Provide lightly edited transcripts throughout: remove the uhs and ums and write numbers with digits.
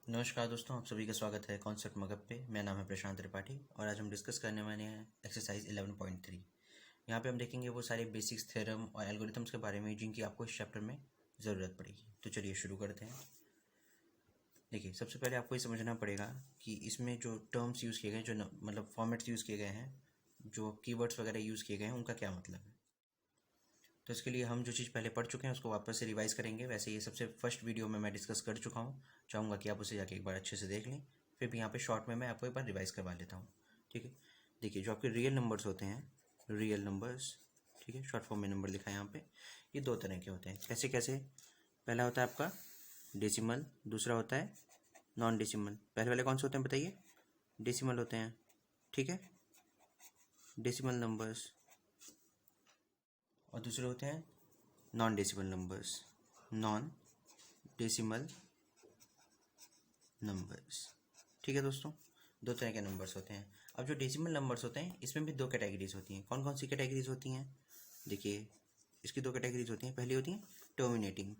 नमस्कार दोस्तों, आप सभी का स्वागत है कॉन्सेप्ट मगध पे। मेरा नाम है प्रशांत त्रिपाठी और आज हम डिस्कस करने वाले हैं एक्सरसाइज 11.3। यहाँ पे हम देखेंगे वो सारे बेसिक्स, थ्योरम और एल्गोरिथम्स के बारे में जिनकी आपको इस चैप्टर में ज़रूरत पड़ेगी। तो चलिए शुरू करते हैं। देखिए, सबसे पहले आपको ये समझना पड़ेगा कि इसमें जो टर्म्स यूज़ किए गए, जो मतलब फॉर्मेट्स यूज़ किए गए हैं, जो कीवर्ड्स वगैरह यूज़ किए गए हैं, उनका क्या मतलब है। तो इसके लिए हम जो चीज़ पहले पढ़ चुके हैं उसको वापस से रिवाइज़ करेंगे। वैसे ये सबसे फर्स्ट वीडियो में मैं डिस्कस कर चुका हूँ, चाहूँगा कि आप उसे जाके एक बार अच्छे से देख लें। फिर भी यहाँ पे शॉर्ट में मैं आपको एक बार रिवाइज़ करवा लेता हूँ, ठीक है। देखिए, जो आपके रियल नंबर्स होते हैं, रियल नंबर्स, ठीक है, शॉर्ट फॉर्म में नंबर लिखा है यहाँ पे, ये दो तरह के होते हैं। कैसे कैसे? पहला होता है आपका डेसिमल, दूसरा होता है नॉन डेसिमल। पहले वाले कौन से होते हैं बताइए? डेसिमल होते हैं, ठीक है, डेसिमल नंबर्स। और दूसरे होते हैं non decimal numbers, non decimal numbers, ठीक है दोस्तों। दो तरह के नंबर्स होते हैं। अब जो डेसिमल नंबर्स होते हैं इसमें भी दो कैटेगरीज होती हैं। कौन कौन सी कैटेगरीज होती हैं? देखिए, इसकी दो कैटेगरीज होती हैं। पहली होती है टर्मिनेटिंग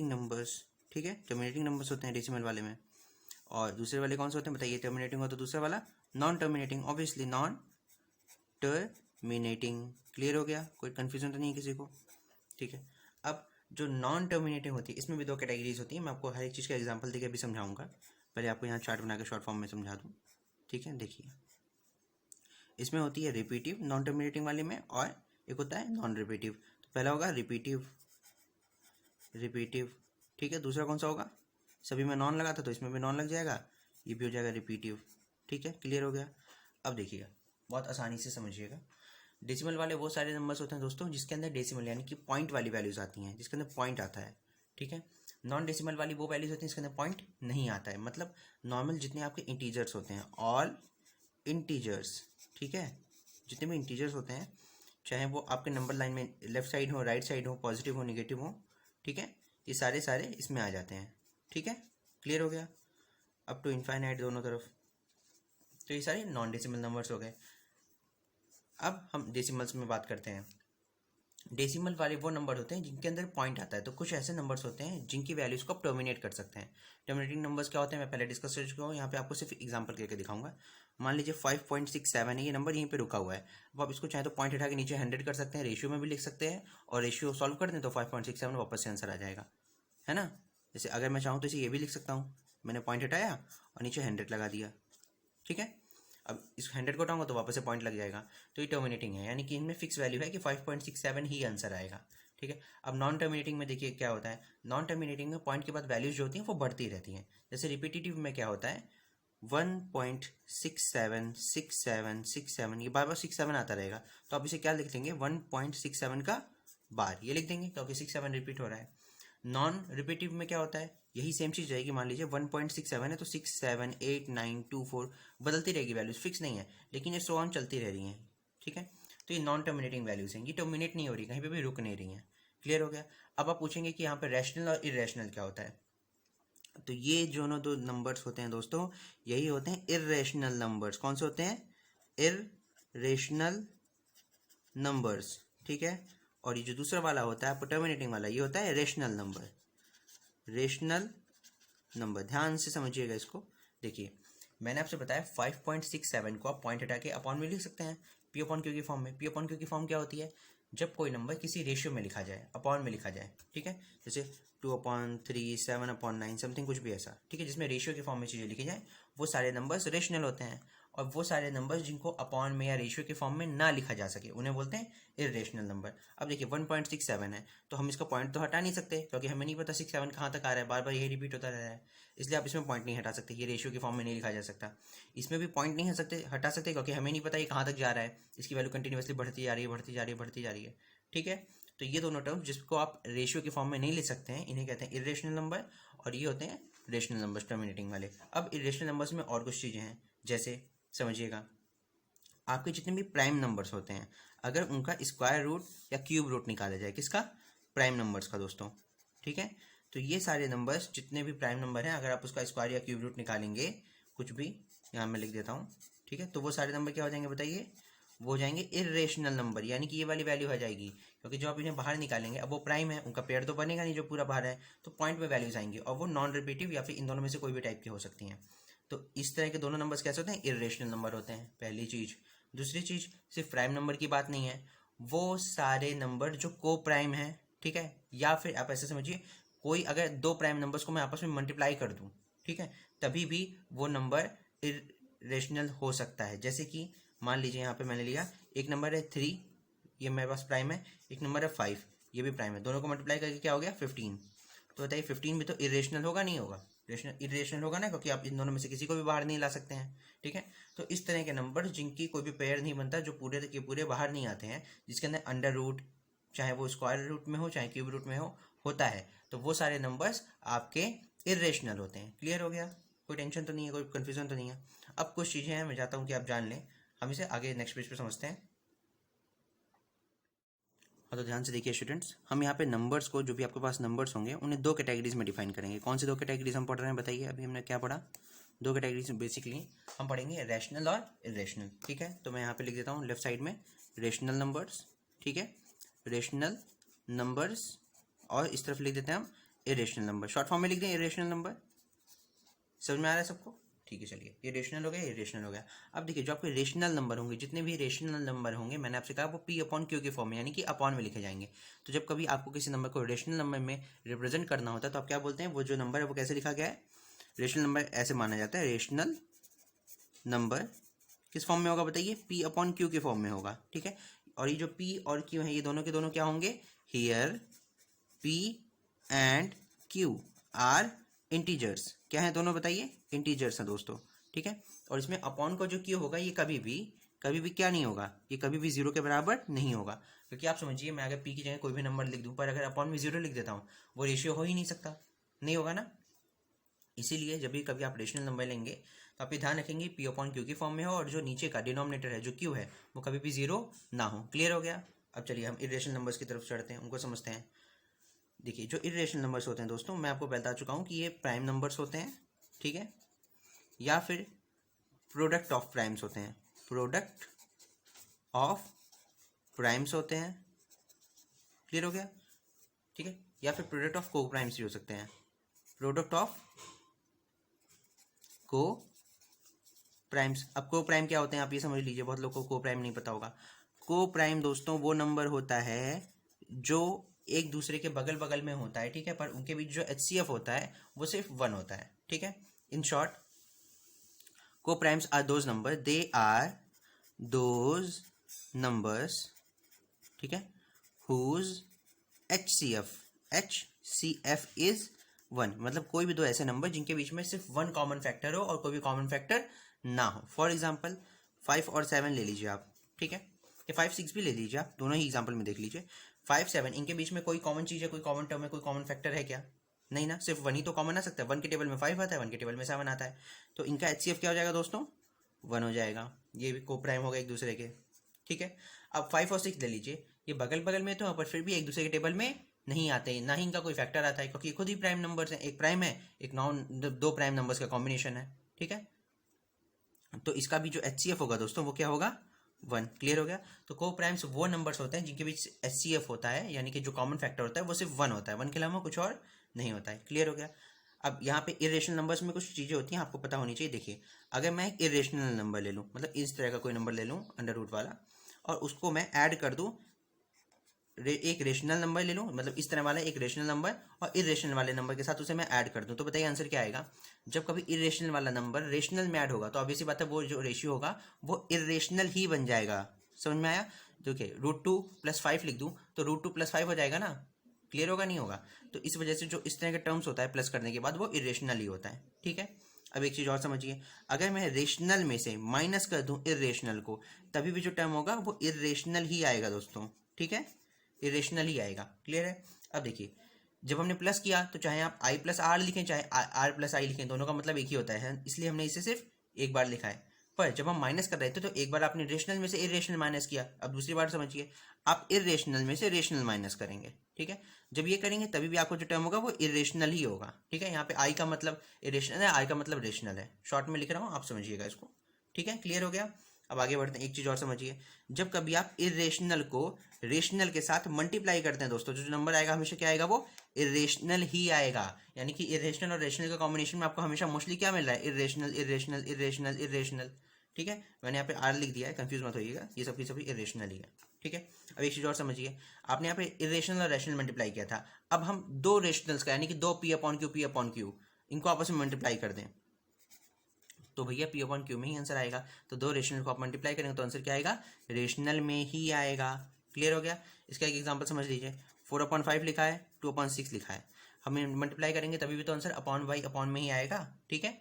नंबर्स, ठीक है, टर्मिनेटिंग नंबर्स होते हैं डेसिमल वाले में। और दूसरे वाले कौन से होते हैं बताइए? टर्मिनेटिंग हो तो दूसरा वाला non terminating, obviously non terminating. Clear हो गया? कोई कन्फ्यूजन तो नहीं है किसी को? ठीक है। अब जो नॉन टर्मिनेटिंग होती है इसमें भी दो कैटेगरीज होती है। मैं आपको हर एक चीज़ का एग्जांपल देके अभी समझाऊंगा। पहले आपको यहाँ चार्ट बना के शॉर्ट फॉर्म में समझा दूँ, ठीक है। देखिए, इसमें होती है रिपीटिव नॉन टर्मिनेटिंग वाले में, और एक होता है नॉन रिपीटिव। तो पहला होगा रिपीटिव, ठीक है। दूसरा कौन सा होगा? सभी में नॉन लगा था तो इसमें भी नॉन लग जाएगा, ये भी हो जाएगा रिपीटिव, ठीक है। क्लियर हो गया? अब देखिएगा, बहुत आसानी से समझिएगा। डेसिमल वाले वो सारे नंबर्स होते हैं दोस्तों जिसके अंदर डेसिमल यानी कि पॉइंट वाली वैल्यूज आती हैं, जिसके अंदर पॉइंट आता है, ठीक है। नॉन डेसिमल वाली वो वैल्यूज होती हैं जिसके अंदर पॉइंट नहीं आता है, मतलब नॉर्मल जितने आपके इंटीजर्स होते हैं, ऑल इंटीजर्स, ठीक है। जितने भी इंटीजर्स होते हैं, चाहे वो आपके नंबर लाइन में लेफ्ट साइड हो, राइट साइड हो, पॉजिटिव हो, निगेटिव हो, ठीक है, ये सारे सारे इसमें आ जाते हैं, ठीक है। क्लियर हो गया? अप टू इनफाइनाइट दोनों तरफ। तो ये सारे नॉन डेसिमल नंबर्स हो गए। अब हम डेसिमल्स में बात करते हैं। डेसिमल वाले वो नंबर होते हैं जिनके अंदर पॉइंट आता है। तो कुछ ऐसे नंबर्स होते हैं जिनकी वैल्यूज को आप टर्मिनेट कर सकते हैं। टर्मिनेटिंग नंबर्स क्या होते हैं मैं पहले डिस्कस कर चुका हूँ, यहाँ पे आपको सिर्फ एग्जांपल करके दिखाऊंगा। मान लीजिए 5.67 है, ये नंबर यहीं पे रुका हुआ है। अब आप इसको चाहे तो पॉइंट हटा के नीचे 100 कर सकते हैं, रेशियो में भी लिख सकते हैं, और रेशियो सॉल्व कर दें तो 5.67 वापस से आंसर आ जाएगा, है ना। जैसे अगर मैं चाहूँ तो इसे ये भी लिख सकता हूँ, मैंने पॉइंट हटाया और नीचे 100 लगा दिया, ठीक है। अब इस 100 को हटाऊंगा तो वापस से पॉइंट लग जाएगा। तो ये टर्मिनेटिंग है, यानी कि इनमें फिक्स वैल्यू है कि 5.67 ही आंसर आएगा, ठीक है। अब नॉन टर्मिनेटिंग में देखिए क्या होता है। नॉन टर्मिनेटिंग में पॉइंट के बाद वैल्यूज जो होती हैं वो बढ़ती रहती हैं। जैसे रिपीटेटिव में क्या होता है, 1.676767, ये बार बार 67 आता रहेगा, तो आप इसे क्या लिख देंगे? 1.67 का बार, ये लिख देंगे क्योंकि 67 रिपीट हो रहा है। नॉन रिपीटिव में क्या होता है, यही सेम चीज़ रहेगी। मान लीजिए 1.67 है तो 6 7 8 9 2 4 बदलती रहेगी, वैल्यूज फिक्स नहीं है, लेकिन ये सो ऑन चलती रह रही हैं, ठीक है। तो ये नॉन टर्मिनेटिंग वैल्यूज हैं, ये टर्मिनेट नहीं हो रही, कहीं पे भी रुक नहीं रही हैं। क्लियर हो गया? अब आप पूछेंगे कि यहाँ पे रैशनल और इरेशनल क्या होता है। तो ये जो दो नंबर्स होते हैं दोस्तों, यही होते हैं इरेशनल नंबर्स। कौन से होते हैं? इरेशनल नंबर्स, ठीक है। और ये जो दूसरा वाला होता है आपको टर्मिनेटिंग वाला, ये होता है रेशनल नंबर, रेशनल नंबर। ध्यान से समझिएगा इसको। देखिए, मैंने आपसे बताया 5.67 को आप पॉइंट हटा के अपॉन में लिख सकते हैं, पी अपॉन क्यू की फॉर्म में। पी अपॉन क्यू की फॉर्म क्या होती है? जब कोई नंबर किसी रेशियो में लिखा जाए, अपॉन में लिखा जाए, ठीक है। जैसे 2/3, 7/9, समथिंग कुछ भी ऐसा, ठीक है, जिसमें रेशियो की फॉर्म में चीज़ें लिखी जाए, वो सारे नंबर्स रेशनल होते हैं। और वो सारे नंबर्स जिनको अपॉन में या रेशियो के फॉर्म में ना लिखा जा सके उन्हें बोलते हैं इरेशनल नंबर। अब देखिए 1.67 है तो हम इसका पॉइंट तो हटा नहीं सकते, क्योंकि हमें नहीं पता 67 कहाँ तक आ रहा है, बार बार यही रिपीट होता रह रहा है, इसलिए आप इसमें पॉइंट नहीं हटा सकते, ये रेशियो के फॉर्म में नहीं लिखा जा सकता। इसमें भी पॉइंट नहीं हटा सकते क्योंकि हमें नहीं पता ये कहाँ तक जा रहा है, इसकी वैल्यू कंटिन्यूसली बढ़ती जा रही है, बढ़ती जा रही है, बढ़ती जा रही है, ठीक है। तो ये दोनों टर्म्स जिसको आप रेशियो के फॉर्म में नहीं लिख सकते हैं, इन्हें कहते हैं इरेशनल नंबर, और ये होते हैं रेशनल नंबर्स, टर्मिनेटिंग वाले। अब इरेशनल नंबर्स में और कुछ चीज़ें हैं, जैसे समझिएगा, आपके जितने भी प्राइम नंबर्स होते हैं, अगर उनका स्क्वायर रूट या क्यूब रूट निकाला जाए, किसका? प्राइम नंबर्स का दोस्तों, ठीक है। तो ये सारे नंबर्स जितने भी प्राइम नंबर हैं, अगर आप उसका स्क्वायर या क्यूब रूट निकालेंगे, कुछ भी यहाँ मैं लिख देता हूँ, ठीक है, तो वो सारे नंबर क्या हो जाएंगे बताइए? वो हो जाएंगे इरेशनल नंबर, यानी कि ये वाली वैल्यू आ जाएगी, क्योंकि जो आप इन्हें बाहर निकालेंगे अब वो प्राइम है, उनका पेयर तो बनेगा नहीं जो पूरा बाहर है, तो पॉइंट में वैल्यूज आएंगी और वो नॉन रिपीटिव या फिर इन दोनों में से कोई भी टाइप की हो सकती हैं। तो इस तरह के दोनों नंबर्स कैसे होते हैं, इरेशनल नंबर होते हैं, पहली चीज। दूसरी चीज, सिर्फ प्राइम नंबर की बात नहीं है, वो सारे नंबर जो को प्राइम है, ठीक है, या फिर आप ऐसे समझिए कोई अगर दो प्राइम नंबर्स को मैं आपस में मल्टीप्लाई कर दूं, ठीक है, तभी भी वो नंबर इरेशनल हो सकता है। जैसे कि मान लीजिए यहाँ पे मैंने लिया एक नंबर है 3, ये मेरे पास प्राइम है, एक नंबर है 5, ये भी प्राइम है, दोनों को मल्टीप्लाई करके क्या हो गया 15। तो बताइए 15 भी तो इरेशनल होगा, नहीं होगा, इरेशनल होगा ना, क्योंकि आप इन दोनों में से किसी को भी बाहर नहीं ला सकते हैं, ठीक है। तो इस तरह के नंबर जिनकी कोई भी पेयर नहीं बनता, जो पूरे के पूरे बाहर नहीं आते हैं, जिसके अंदर अंडर रूट, चाहे वो स्क्वायर रूट में हो चाहे क्यूब रूट में हो, होता है, तो वो सारे नंबर्स आपके इरेशनल होते हैं। क्लियर हो गया, कोई टेंशन तो नहीं है, कोई कन्फ्यूजन तो नहीं है। अब कुछ चीज़ें हैं, मैं चाहता हूँ कि आप जान लें, हम इसे आगे नेक्स्ट पेज पे समझते हैं। तो ध्यान से देखिए स्टूडेंट्स, हम यहाँ पे नंबर्स को, जो भी आपके पास नंबर्स होंगे, उन्हें दो कैटेगरीज में डिफाइन करेंगे। कौन सी दो कैटेगरीज हम पढ़ रहे हैं बताइए, अभी हमने क्या पढ़ा, दो कैटेगरीज बेसिकली हम पढ़ेंगे, रैशनल और इरेशनल, ठीक है। तो मैं यहाँ पे लिख देता हूँ लेफ्ट साइड में रेशनल नंबर्स, ठीक है, रेशनल नंबर्स, और इस तरफ लिख देते हैं हम इरेशनल नंबर, शॉर्ट फॉर्म में लिख दें इरेशनल नंबर। समझ में आ रहा है सबको, ठीक है, चलिए ये रेशनल हो गया, ये रेशनल हो गया। अब देखिए जो आपके रेशनल नंबर होंगे, जितने भी रेशनल नंबर होंगे, मैंने आपसे कहा वो पी अपॉन क्यू के फॉर्म में, यानी कि अपॉन में लिखे जाएंगे। तो जब कभी आपको किसी नंबर को रेशनल नंबर में रिप्रेजेंट करना होता है तो आप क्या बोलते हैं, वो जो नंबर है वो कैसे लिखा गया है, रेशनल नंबर ऐसे माना जाता है, रेशनल नंबर किस फॉर्म में होगा बताइए, पी अपॉन क्यू के फॉर्म में होगा, ठीक है। और ये जो पी और क्यू है, ये दोनों के दोनों क्या होंगे, here P and Q R integers, क्या है दोनों बताइए, इंटीजर्स हैं दोस्तों, ठीक है। और इसमें अपॉन का जो क्यू होगा, ये कभी भी क्या नहीं होगा, ये कभी भी जीरो के बराबर नहीं होगा, क्योंकि आप समझिए मैं अगर पी की जगह कोई भी नंबर लिख दूं, पर अगर अपॉन में जीरो लिख देता हूं, वो रेशियो हो ही नहीं सकता, नहीं होगा ना। इसीलिए जब भी कभी आप रेशनल नंबर लेंगे तो आप ये ध्यान रखेंगे पी अपॉन क्यू की फॉर्म में हो, और जो नीचे का डिनोमिनेटर है जो क्यू है वो कभी भी जीरो ना हो। क्लियर हो गया। अब चलिए हम इरेशनल नंबर्स की तरफ चढ़ते हैं, उनको समझते हैं। देखिए जो इरेशनल नंबर्स होते हैं दोस्तों, मैं आपको बता चुका हूँ कि ये प्राइम नंबर्स होते हैं, ठीक है, या फिर प्रोडक्ट ऑफ प्राइम्स होते हैं, प्रोडक्ट ऑफ प्राइम्स होते हैं। क्लियर हो गया, ठीक है, या फिर प्रोडक्ट ऑफ को प्राइम्स भी हो सकते हैं, प्रोडक्ट ऑफ को प्राइम्स। अब को प्राइम क्या होते हैं आप ये समझ लीजिए, बहुत लोगों को प्राइम नहीं पता होगा। को प्राइम दोस्तों वो नंबर होता है जो एक दूसरे के बगल बगल में होता है, ठीक है, पर उनके बीच जो HCF होता है वो सिर्फ 1 होता है, ठीक है। In short co primes are those number, they are those numbers, ठीक है, हुज HCF इज 1, मतलब कोई भी दो ऐसे नंबर जिनके बीच में सिर्फ 1 कॉमन फैक्टर हो और कोई भी कॉमन फैक्टर ना हो। फॉर एग्जाम्पल 5 और 7 ले लीजिए आप, ठीक है, ये 5 6 भी ले लीजिए आप, दोनों ही एग्जाम्पल में देख लीजिए। 5 7 इनके बीच में कोई कॉमन चीज़ है, कोई कॉमन टर्म है, कोई कॉमन फैक्टर है क्या, नहीं ना, सिर्फ 1 ही तो कॉमन आ सकता है। 1 के टेबल में 5 आता है, 1 के टेबल में 7 आता है, तो इनका HCF क्या हो जाएगा दोस्तों, 1 हो जाएगा। ये भी को प्राइम होगा एक दूसरे के, ठीक है। अब 5 और 6 ले लीजिए, ये बगल बगल में तो है पर फिर भी एक दूसरे के टेबल में नहीं आते, ना ही इनका कोई फैक्टर आता है, क्योंकि खुद ही प्राइम नंबर्स हैं, एक प्राइम है, एक नॉन, दो प्राइम नंबर्स का कॉम्बिनेशन है, ठीक है। तो इसका भी जो HCF होगा दोस्तों वो क्या होगा, 1। क्लियर हो गया। तो को प्राइम्स वो नंबर्स होते हैं जिनके बीच HCF होता है, यानी कि जो कॉमन फैक्टर होता है वो सिर्फ 1 होता है, 1 के अलावा कुछ और नहीं होता है। क्लियर हो गया। अब यहाँ पे इरेशनल नंबर्स में कुछ चीज़ें होती हैं आपको पता होनी चाहिए। देखिए अगर मैं एक इरेशनल नंबर ले लूँ, मतलब इस तरह का कोई नंबर ले लूँ अंडर रूट वाला, और उसको मैं ऐड कर दूँ एक रेशनल नंबर ले लूँ, मतलब इस तरह वाला एक रेशनल नंबर, और इरेशनल वाले नंबर के साथ उसे मैं ऐड कर दूँ, तो बताइए आंसर क्या आएगा। जब कभी इरेशनल वाला नंबर रेशनल में ऐड होगा तो ऑब्वियसली बात है वो जो रेशियो होगा वो इरेशनल ही बन जाएगा। समझ में आया। देखिए √2 + 5 लिख दूँ तो √2 + 5 हो जाएगा ना। क्लियर होगा नहीं होगा। तो इस वजह से जो इस तरह के टर्म्स होता है प्लस करने के बाद वो इरेशनल ही होता है, ठीक है। अब एक चीज़ और समझिए, अगर मैं रेशनल में से माइनस कर दूं इरेशनल को, तभी भी जो टर्म होगा वो इरेशनल ही आएगा दोस्तों, ठीक है, इरेशनल ही आएगा। क्लियर है। अब देखिए जब हमने प्लस किया तो चाहे आप I + R लिखें चाहे R + I लिखें, दोनों का मतलब एक ही होता है, इसलिए हमने इसे सिर्फ एक बार लिखा है। पर जब हम माइनस कर रहे थे तो एक बार आपने रेशनल में से इरेशनल माइनस किया, अब दूसरी बार समझिए आप इरेशनल में से रेशनल माइनस करेंगे, ठीक है। जब ये करेंगे तभी भी आपको जो टर्म होगा वो इरेशनल ही होगा, ठीक है। यहाँ पे I का मतलब इरेशनल है, I का मतलब रेशनल है, शॉर्ट में लिख रहा हूँ, आप समझिएगा इसको, ठीक है। क्लियर हो गया। अब आगे बढ़ते हैं, एक चीज़ और समझिए, जब कभी आप इरेशनल को रेशनल के साथ मल्टीप्लाई करते हैं दोस्तों, जो नंबर आएगा हमेशा क्या आएगा, वो इरेशनल ही आएगा। यानी कि इरेशनल और रेशनल के कॉम्बिनेशन में आपको हमेशा मोस्टली क्या मिल रहा है, इरेशनल इरेशनल इरेशनल इरेशनल। ठीक है, मैंने यहाँ पे आर लिख दिया है, कंफ्यूज मत होइएगा, ये सब की सभी इरेशनल ही है। ठीक है, अब एक चीज़ और समझिए, आपने यहाँ पे इरेशनल और रैशनल मल्टीप्लाई किया था, अब हम दो रेशनल्स का यानी कि दो पी अपॉन क्यू इनको आपस में मल्टीप्लाई कर दें तो भैया पी अपॉन क्यू में ही आंसर आएगा। तो दो रेशनल को आप मल्टीप्लाई करेंगे तो आंसर क्या आएगा, रेशनल में ही आएगा। क्लियर हो गया। इसका एक एग्जांपल समझ लीजिए, 4/5 लिखा है, 2/6 लिखा है, हम मल्टीप्लाई करेंगे तभी भी तो आंसर अपॉन बाई अपॉन में ही आएगा। ठीक है,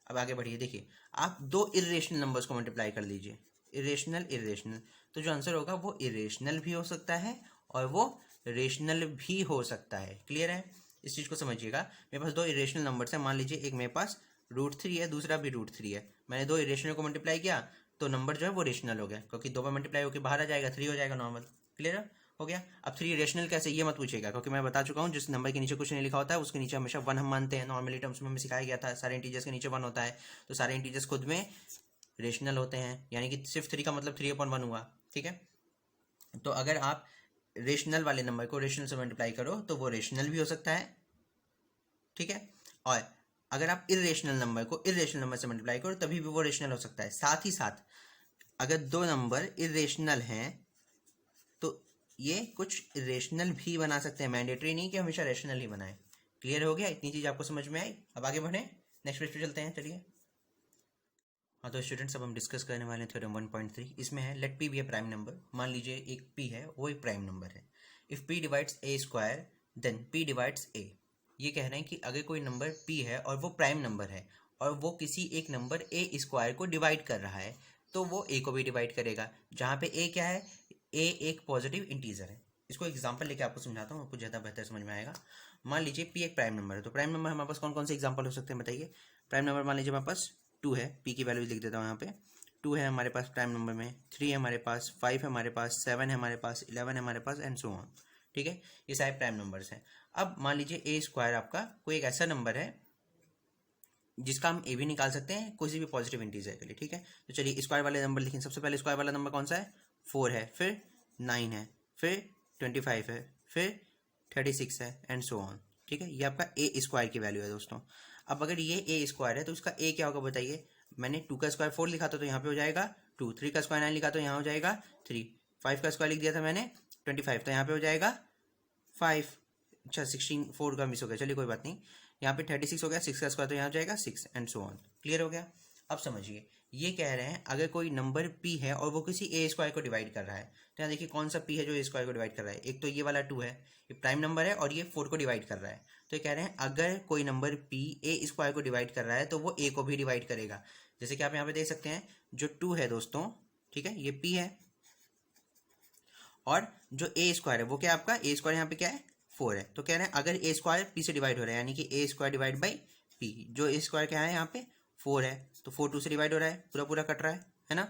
अब आगे बढ़िए, देखिए आप दो इरेशनल नंबर्स को मल्टीप्लाई कर लीजिए, इरेशनल इरेशनल, तो जो आंसर होगा वो इरेशनल भी हो सकता है और वो रेशनल भी हो सकता है। क्लियर है, इस चीज़ को समझिएगा। मेरे पास दो इरेशनल नंबर्स हैं, मान लीजिए एक मेरे पास √3 है, दूसरा भी √3 है, मैंने दो इरेशनल को मल्टीप्लाई किया तो नंबर जो है वो रेशनल हो गया, क्योंकि दो बार मल्टीप्लाई होकर बाहर आ जाएगा, 3 हो जाएगा नॉर्मल। क्लियर हो गया। अब 3 रेशनल कैसे, ये मत पूछेगा, क्योंकि मैं बता चुका हूँ जिस नंबर के नीचे कुछ नहीं लिखा होता है उसके नीचे हमेशा 1 हम मानते हैं, नॉर्मली टर्म्स में हमें सिखाया गया था, सारे इंटीजर्स के नीचे 1 होता है, तो सारे इंटीजर्स खुद में रेशनल होते हैं, यानी कि सिर्फ 3 का मतलब 3/1 हुआ। ठीक है, तो अगर आप रेशनल वाले नंबर को रेशनल से मल्टीप्लाई करो तो वो रेशनल भी हो सकता है। ठीक है, और अगर आप इरेशनल नंबर को इरेशनल नंबर से मल्टीप्लाई करो तभी भी वो रेशनल हो सकता है। साथ ही साथ अगर दो नंबर इरेशनल हैं तो ये कुछ रेशनल भी बना सकते हैं, मैंडेटरी नहीं कि हमेशा रेशनल ही बनाए। क्लियर हो गया, इतनी चीज आपको समझ में आई। अब आगे बढ़े, नेक्स्ट पेज पे चलते हैं, चलिए। हाँ तो स्टूडेंट्स, अब हम डिस्कस करने वाले हैं थ्योरम 1.3। इसमें है let p be a prime number. मान लीजिए एक पी है, वो एक प्राइम नंबर है। If p divides a square then p divides a. ये कह रहे हैं कि अगर कोई नंबर पी है और वो प्राइम नंबर है और वो किसी एक नंबर ए स्क्वायर को डिवाइड कर रहा है तो वो ए को भी डिवाइड करेगा, जहाँ पे ए क्या है, ए एक पॉजिटिव इंटीजर है। इसको एग्जाम्पल लेके आपको समझाता हूँ, आपको ज़्यादा बेहतर समझ में आएगा। मान लीजिए पी एक प्राइम नंबर है, तो प्राइम नंबर हमारे पास कौन कौन से एग्जाम्पल हो सकते हैं बताइए। प्राइम नंबर मान लीजिए हमारे पास 2 है, पी की वैल्यू लिख देता हूँ यहाँ पे। 2 है हमारे पास प्राइम नंबर में, 3 है हमारे पास, 5 है हमारे पास, 7 है हमारे पास, 11 है हमारे पास एंड सो ऑन। ठीक है, ये सारे प्राइम नंबर्स हैं। अब मान लीजिए ए स्क्वायर आपका कोई एक ऐसा नंबर है जिसका हम ए भी निकाल सकते हैं किसी भी पॉजिटिव इंटीजर के लिए। ठीक है, तो चलिए स्क्वायर वाले नंबर लिखें। सबसे पहले स्क्वायर वाला नंबर कौन सा है, 4 है, फिर 9 है, फिर 25 है, फिर 36 है एंड सो ऑन। ठीक है, ये आपका ए स्क्वायर की वैल्यू है दोस्तों। अब अगर ये ए स्क्वायर है तो उसका ए क्या होगा बताइए। मैंने 2 का स्क्वायर 4 लिखा था तो यहाँ पे हो जाएगा 2, 3 का स्क्वायर 9 लिखा तो यहाँ हो जाएगा 3, 5 का स्क्वायर लिख दिया था मैंने 25 तो यहाँ पे हो जाएगा 5। अच्छा 16, 4 का मिस हो गया, चलिए कोई बात नहीं। यहाँ पे 36 हो गया, 6 का स्क्वायर तो यहाँ हो जाएगा 6 एंड सो ऑन। क्लियर हो गया। अब समझिए, ये कह रहे हैं अगर कोई नंबर p है और वो किसी ए स्क्वायर को डिवाइड कर रहा है, तो यहाँ देखिए कौन सा p है जो ए स्क्वायर को डिवाइड कर रहा है। एक तो ये वाला 2 है, ये प्राइम नंबर है और ये 4 को डिवाइड कर रहा है। तो ये कह रहे हैं अगर कोई नंबर p ए स्क्वायर को डिवाइड कर रहा है तो वो a को भी डिवाइड करेगा। जैसे कि आप यहाँ पे देख सकते हैं, जो 2 है दोस्तों, ठीक है, ये p है, और जो ए स्क्वायर है वो क्या आपका, ए स्क्वायर यहाँ पे क्या है 4 है। तो कह रहे हैं अगर ए स्क्वायर पी से डिवाइड हो रहा है, यानी कि ए स्क्वायर डिवाइड बाई पी, जो ए स्क्वायर क्या है यहाँ पे 4 है, तो 4 2 से डिवाइड हो रहा है, पूरा पूरा कट रहा है ना।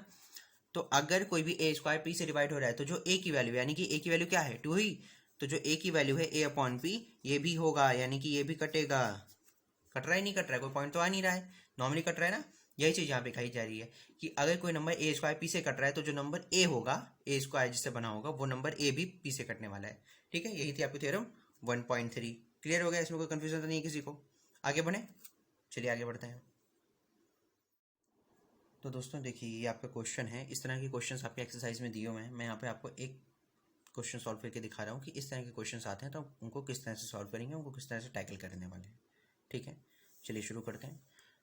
तो अगर कोई भी ए स्क्वायर पी से डिवाइड हो रहा है तो जो ए की वैल्यू, यानी कि ए की वैल्यू क्या है 2 ही, तो जो ए की वैल्यू है ए अपॉन पी, ये भी होगा, यानी कि ये भी कटेगा। कट रहा है नहीं कट रहा है, कोई पॉइंट तो आ नहीं रहा है, नॉर्मली कट रहा है ना। यही चीज़ यहाँ पे कही जा रही है कि अगर कोई नंबर ए स्क्वायर पी से कट रहा है तो जो नंबर ए होगा, ए स्क्वायर जिससे बना होगा, वो नंबर ए भी पी से कटने वाला है। ठीक है, यही थी आपकी थ्योरम 1.3। क्लियर हो गया, इसमें कोई कंफ्यूजन तो नहीं है किसी को। आगे बढ़े, चलिए आगे बढ़ते हैं। तो दोस्तों देखिए, ये आपका क्वेश्चन है, इस तरह के क्वेश्चन आपके एक्सरसाइज में दिए हुए हैं। मैं यहाँ पे आपको एक क्वेश्चन सॉल्व करके दिखा रहा हूँ कि इस तरह के क्वेश्चन आते हैं तो उनको किस तरह से सॉल्व करेंगे, उनको किस तरह से टैकल करने वाले हैं। ठीक है, चलिए शुरू करते हैं।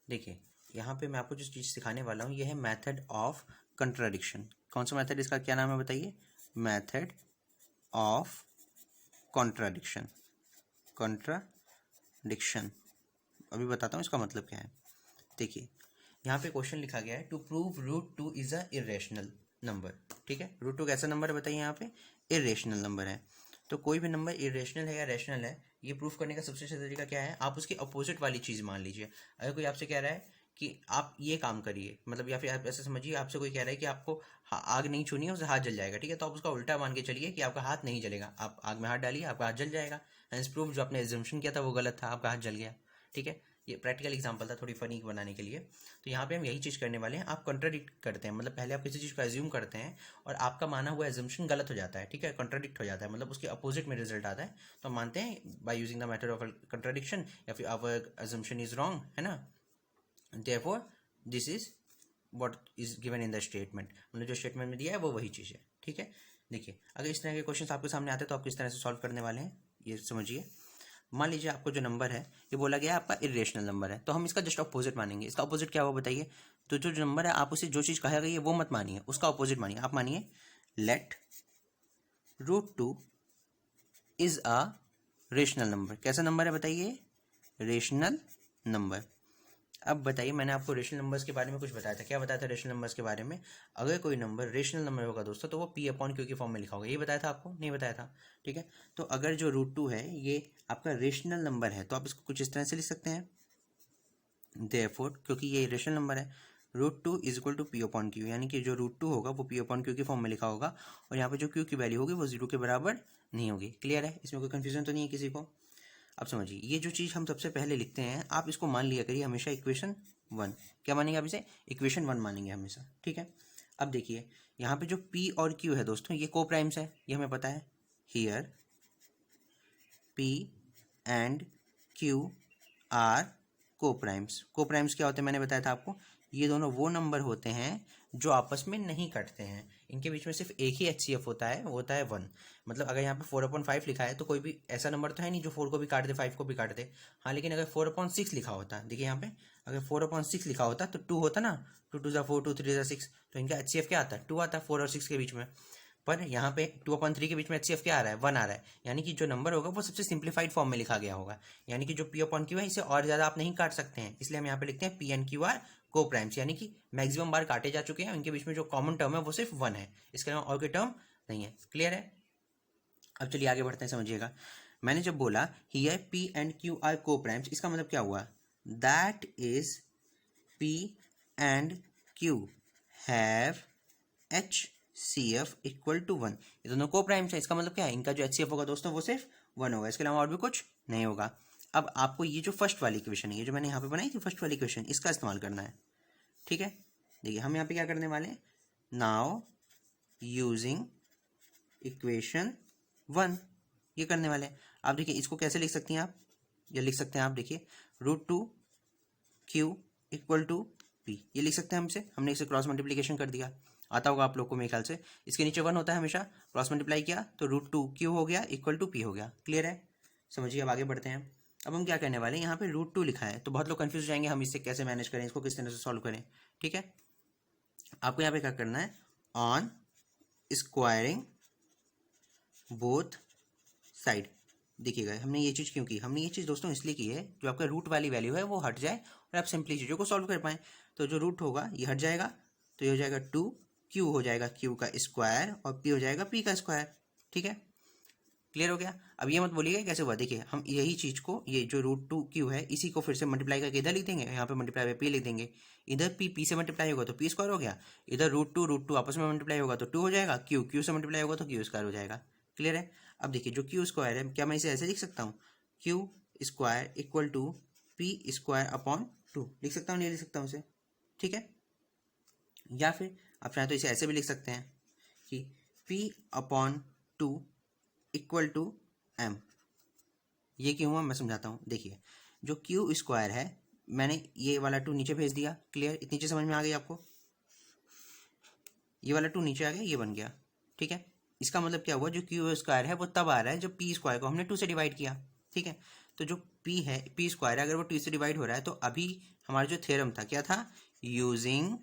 देखिए यहाँ पे मैं आपको जो चीज़ सिखाने वाला हूँ ये है मेथड ऑफ कंट्राडिक्शन। कौन सा मेथड, इसका क्या नाम है बताइए, मेथड ऑफ कॉन्ट्राडिक्शन। कॉन्ट्राडिक्शन अभी बताता हूँ इसका मतलब क्या है। देखिए यहाँ पे क्वेश्चन लिखा गया है to prove √2 is a irrational number. ठीक है, √2 कैसा नंबर है बताइए, यहाँ पे इरेशनल नंबर है। तो कोई भी नंबर इरेशनल है या रैशनल है, ये प्रूफ करने का सबसे अच्छा तरीका क्या है, आप उसकी अपोजिट वाली चीज़ मान लीजिए। अगर कोई आपसे कह रहा है कि आप ये काम करिए, मतलब या फिर आप ऐसे समझिए आपसे कोई कह रहा है कि आपको आग नहीं छूनी है, उससे हाथ जल जाएगा। ठीक है, तो आप उसका उल्टा मान के चलिए कि आपका हाथ नहीं जलेगा, आप आग में हाथ डालिए, आपका हाथ जल जाएगा। हेंस प्रूफ जो आपने एजम्पशन किया था वो गलत था, आपका हाथ जल गया। ठीक है, ये प्रैक्टिकल एग्जांपल था थोड़ी फनी बनाने के लिए। तो यहाँ पे हम यही चीज़ करने वाले हैं, आप कॉन्ट्राडिक्ट करते हैं, मतलब पहले आप किसी चीज़ को एज्यूम करते हैं और आपका माना हुआ एजम्पशन गलत हो जाता है, ठीक है, कॉन्ट्राडिक्ट हो जाता है, मतलब उसके अपोजिट में रिजल्ट आता है, तो हम मानते हैं by using the method of contradiction या फिर आवर एजम्पशन इज रॉन्ग, है ना। Therefore this is what is given in the statement, मतलब जो स्टेटमेंट में दिया है वो वही चीज़ है, ठीक है। देखिए अगर इस तरह के क्वेश्चन आपके सामने आते हैं तो आप किस तरह से सॉल्व करने वाले हैं ये समझिए। मान लीजिए आपको जो नंबर है ये बोला गया है आपका इरेशनल नंबर है, तो हम इसका जस्ट अपोजिट मानेंगे। इसका अपोजिट क्या होगा बताइए। तो जो नंबर है आप उसे जो चीज़ कहा गई है वो मत मानिए, उसका अपोजिट मानिए। आप मानिए let √2 is a rational number. कैसा नंबर है बताइए, रेशनल नंबर। अब बताइए मैंने आपको रेशनल नंबर्स के बारे में कुछ बताया था, क्या बताया था रेशनल नंबर्स के बारे में। अगर कोई नंबर रेशनल नंबर होगा दोस्तों तो वो P/Q की फॉर्म में लिखा होगा, ये बताया था आपको, नहीं बताया था, ठीक है। तो अगर जो √2 है ये आपका रेशनल नंबर है तो आप इसको कुछ इस तरह से लिख सकते हैं, देयरफॉर क्योंकि ये रेशनल नंबर है √2 इज इक्वल टू P/Q, यानी कि जो √2 होगा वो P/Q की फॉर्म में लिखा होगा और यहाँ पे जो Q की वैल्यू होगी वो 0 के बराबर नहीं होगी। क्लियर है, इसमें कोई कन्फ्यूजन तो नहीं है किसी को। अब समझिए ये जो चीज़ हम सबसे पहले लिखते हैं आप इसको मान लिया करिए हमेशा इक्वेशन 1। क्या मानेंगे आप इसे, इक्वेशन 1 मानेंगे हमेशा, ठीक है। अब देखिए यहाँ पे जो P और Q है दोस्तों ये को प्राइम्स है, ये हमें पता है। Here P and Q are co primes. Co primes क्या होते हैं मैंने बताया था आपको, ये दोनों वो नंबर होते हैं जो आपस में नहीं कटते हैं, इनके बीच में सिर्फ एक ही HCF होता है, वो होता है 1। मतलब अगर यहाँ पे 4/5 लिखा है तो कोई भी ऐसा नंबर तो है नहीं जो 4 को भी काट दे 5 को भी काट दे। हाँ लेकिन अगर 4/6 लिखा होता, देखिए यहाँ पे अगर 4/6 लिखा होता तो 2 होता ना, 2 2 4 2 3 6, तो इनका HCF क्या आता है, 2 आता है 4 और 6 के बीच में। पर यहाँ पे 2/3 के बीच में HCF क्या आ रहा है, 1 आ रहा है, यानी कि जो नंबर होगा वो सबसे सिंप्लीफाइड फॉर्म में लिखा गया होगा, यानी कि जो P/Q है इसे और ज़्यादा आप नहीं काट सकते हैं, इसलिए हम यहाँ पे लिखते हैं P/Q को प्राइम्स, यानी कि मैक्सिमम बार काटे जा चुके हैं, उनके बीच में जो कॉमन टर्म है वो सिर्फ 1 है, इसके अलावा और कोई टर्म नहीं है। क्लियर है, अब चलिए आगे बढ़ते हैं, समझिएगा। मैंने जब बोला here P and Q are co primes, इसका मतलब क्या हुआ, that is P and Q have HCF equal to 1। ये दोनों को प्राइम्स है, इसका मतलब क्या है, इनका जो HCF होगा दोस्तों वो सिर्फ 1 होगा, इसके अलावा और भी कुछ नहीं होगा। अब आपको ये जो फर्स्ट वाली इक्वेशन है, ये जो मैंने यहाँ पे बनाई थी फर्स्ट वाली इक्वेशन, इसका इस्तेमाल करना है, ठीक है। देखिए हम यहाँ पे क्या करने वाले हैं, नाउ यूजिंग इक्वेशन 1 ये करने वाले हैं। आप देखिए इसको कैसे लिख सकती हैं आप, ये लिख सकते हैं आप, देखिए √2 Q इक्वल टू P, ये लिख सकते हैं हमने इसे क्रॉस मल्टीप्लीकेशन कर दिया, आता होगा आप लोग को मेरे ख्याल से। इसके नीचे 1 होता है हमेशा, क्रॉस मल्टीप्लाई किया तो √2 Q हो गया इक्वल टू P हो गया। क्लियर है, समझिए अब आगे बढ़ते हैं। अब हम क्या करने वाले हैं, यहाँ पे √2 लिखा है तो बहुत लोग कंफ्यूज हो जाएंगे, हम इससे कैसे मैनेज करें, इसको किस तरह से सॉल्व करें, ठीक है। आपको यहाँ पे क्या करना है, ऑन स्क्वायरिंग बोथ साइड। देखिएगा हमने ये चीज़ क्यों की, हमने ये चीज़ दोस्तों इसलिए की है जो आपका रूट वाली वैल्यू है वो हट जाए और आप सिंपली चीज़ों को सॉल्व कर पाएँ। तो जो रूट होगा ये हट जाएगा, तो ये हो जाएगा 2, Q हो जाएगा Q का स्क्वायर और P हो जाएगा P का स्क्वायर, ठीक है। क्लियर हो गया। अब ये मत बोलिएगा कैसे हुआ, देखिए हम यही चीज़ को, ये जो √2 Q है इसी को फिर से मल्टीप्लाई करके इधर लिख देंगे, यहाँ पे मल्टीप्लाई बाय P लिख देंगे, इधर P से मल्टीप्लाई होगा तो P स्क्वायर हो गया, इधर √2 आपस में मल्टीप्लाई होगा तो 2 हो जाएगा, Q से मल्टीप्लाई होगा तो Q स्क्वायर हो जाएगा। क्लियर है। अब देखिए जो Q स्क्वायर है, क्या मैं इसे ऐसे लिख सकता हूँ, Q square equal to P square upon 2, लिख सकता हूँ नहीं लिख सकता हूँ इसे, ठीक है। या फिर आप चाहें तो इसे ऐसे भी लिख सकते हैं कि P/2 इक्वल टू M। ये क्यों हुआ मैं समझाता हूँ। देखिए जो Q स्क्वायर है, मैंने ये वाला 2 नीचे भेज दिया, क्लियर, इतनी चीज़ समझ में आ गई आपको, ये वाला 2 नीचे आ गया, ये बन गया, ठीक है। इसका मतलब क्या हुआ, जो Q स्क्वायर है वो तब आ रहा है जब P स्क्वायर को हमने 2 से डिवाइड किया, ठीक है। तो जो P है, P स्क्वायर है, अगर वो 2 से डिवाइड हो रहा है तो अभी हमारा जो थ्योरम था क्या था, यूजिंग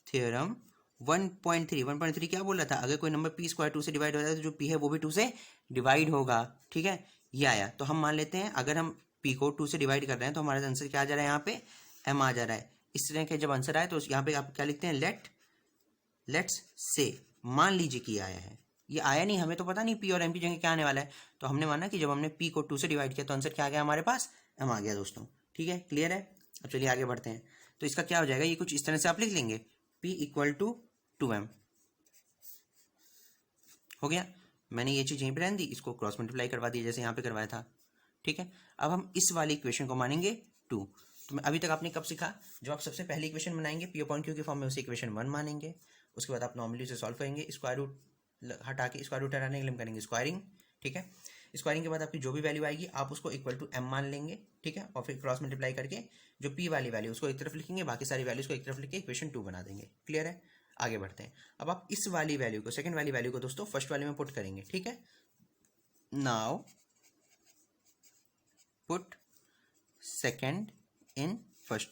थ्योरम 1.3 क्या बोल रहा था, अगर कोई नंबर P स्क्वायर 2 से डिवाइड हो रहा है तो जो P है वो भी 2 से डिवाइड होगा, ठीक है। ये आया, तो हम मान लेते हैं अगर हम P को 2 से डिवाइड कर रहे हैं तो हमारा आंसर क्या आ जा रहा है, यहाँ पे M आ जा रहा है। इस तरह के जब आंसर आए तो यहाँ पे आप क्या लिखते हैं, लेट्स से, मान लीजिए कि आया है, ये आया नहीं, हमें तो पता नहीं P और M की जगह क्या आने वाला है, तो हमने माना कि जब हमने P को 2 से डिवाइड किया तो आंसर क्या आ गया हमारे पास, M आ गया दोस्तों, ठीक है। क्लियर है। अब चलिए आगे बढ़ते हैं। तो इसका क्या हो जाएगा, ये कुछ इस तरह से आप लिख लेंगे, P इक्वल टू 2M हो गया। मैंने ये चीज़ यहीं पर रहने दी, इसको क्रॉस मल्टीप्लाई करवा दिया जैसे यहाँ पे करवाया था, ठीक है। अब हम इस वाली इक्वेशन को मानेंगे 2। तो अभी तक आपने कब सीखा, जब आप सबसे पहली इक्वेशन बनाएंगे पी अपॉन क्यू के फॉर्म में, उसे इक्वेशन 1 मानेंगे। उसके बाद आप नॉर्मली उसे सॉल्व करेंगे, स्क्वायर रूट हटा के, स्क्वायर रूट हटाने के लिए हम करेंगे स्क्वायरिंग, ठीक है। स्क्वायरिंग के बाद आपकी जो भी वैल्यू आएगी आप उसको इक्वल टू m मान लेंगे, ठीक है, और फिर क्रॉस मल्टीप्लाई करके जो p वाली वैल्यू उसको एक तरफ लिखेंगे, बाकी सारी वैल्यूज को एक तरफ लिख के इक्वेशन 2 बना देंगे। क्लियर है, आगे बढ़ते हैं। अब आप इस वाली वैल्यू को, सेकंड वाली वैल्यू को दोस्तों फर्स्ट वाली में पुट करेंगे, ठीक है। Now put second in first,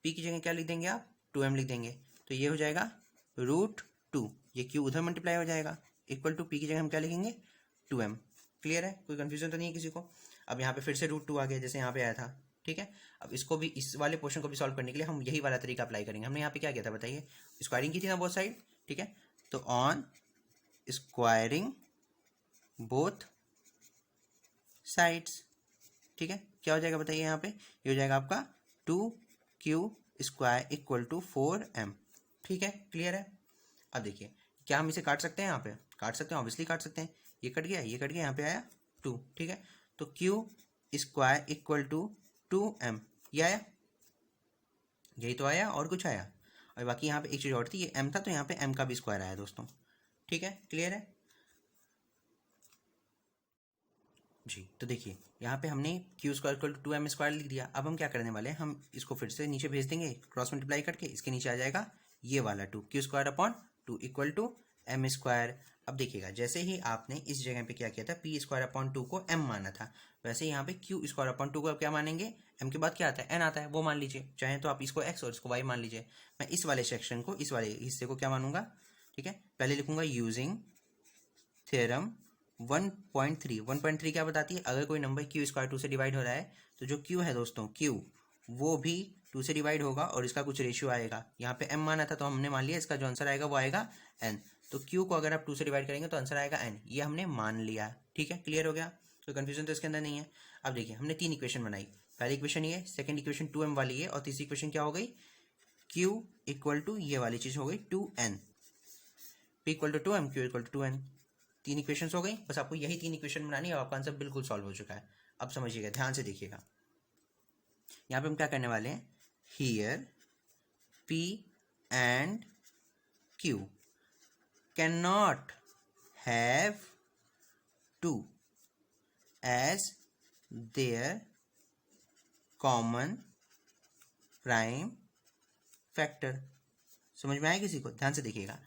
p की जगह क्या लिख देंगे आप, 2m लिख देंगे, तो ये हो जाएगा √2, ये q उधर मल्टीप्लाई हो जाएगा, इक्वल टू p की जगह हम क्या लिखेंगे 2m। क्लियर है, कोई कंफ्यूजन तो नहीं है किसी को। अब यहाँ पे फिर से √2 आ गया जैसे यहाँ पे आया था, ठीक है। अब इसको भी, इस वाले पोर्शन को भी सॉल्व करने के लिए हम यही वाला तरीका अप्लाई करेंगे। हमने यहाँ पे क्या किया था बताइए, स्क्वायरिंग की थी ना बोथ साइड, ठीक है। तो ऑन स्क्वायरिंग बोथ साइड्स, ठीक है, क्या हो जाएगा बताइए यहाँ पे, ये हो जाएगा आपका 2q² इक्वल टू 4m, ठीक है। क्लियर है। अब देखिए क्या हम इसे काट सकते हैं, यहाँ पे काट सकते हैं, ऑब्वियसली काट सकते हैं। ये कट गया, ये कट गया, यहाँ पे आया 2, ठीक है। तो q² इक्वल टू 2m, ये आया, यही तो आया, और कुछ आया। और बाकी यहाँ पे एक चीज़ और थी, ये m था तो यहाँ पे m का भी स्क्वायर आया दोस्तों, ठीक है। क्लियर है जी। तो देखिए यहाँ पे हमने q² इक्वल टू 2m² लिख दिया। अब हम क्या करने वाले हैं, हम इसको फिर से नीचे भेज देंगे क्रॉस मल्टीप्लाई करके, इसके नीचे आ जाएगा ये वाला 2, q² इक्वल टू m²। अब देखिएगा जैसे ही आपने इस जगह पे क्या किया था, p² को m माना था, वैसे यहाँ पे q² को क्या मानेंगे, m के बाद क्या आता है, n आता है, वो मान लीजिए। चाहे तो आप इसको x और इसको y मान लीजिए। मैं इस वाले सेक्शन को, इस वाले हिस्से को क्या मानूंगा, ठीक है। पहले लिखूंगा यूजिंग थ्योरम 1.3 क्या बताती है, अगर कोई नंबर q² 2 से डिवाइड हो रहा है तो जो q है दोस्तों, q वो भी 2 से डिवाइड होगा और इसका कुछ रेशियो आएगा। यहाँ पे m माना था तो हमने मान लिया, इसका जो आंसर आएगा वो आएगा n। तो q को अगर आप 2 से डिवाइड करेंगे तो आंसर आएगा n, ये हमने मान लिया, ठीक है। क्लियर हो गया, तो कन्फ्यूजन तो इसके अंदर नहीं है। अब देखिए हमने 3 इक्वेशन बनाई, पहली इक्वेशन ये, सेकेंड इक्वेशन 2m वाली है, और तीसरी इक्वेशन क्या हो गई, q इक्वल टू ये वाली चीज हो गई 2n, p equal to 2m, q equal to 2n। 3 equations हो गई, बस आपको यही 3 इक्वेशन बनानी है और आपका आंसर बिल्कुल सॉल्व हो चुका है। अब समझिएगा, ध्यान से देखिएगा, यहाँ पे हम क्या करने वाले हैं, here p and q can not have 2 as their common prime factor. समझ में आया किसी को, ध्यान से देखिएगा,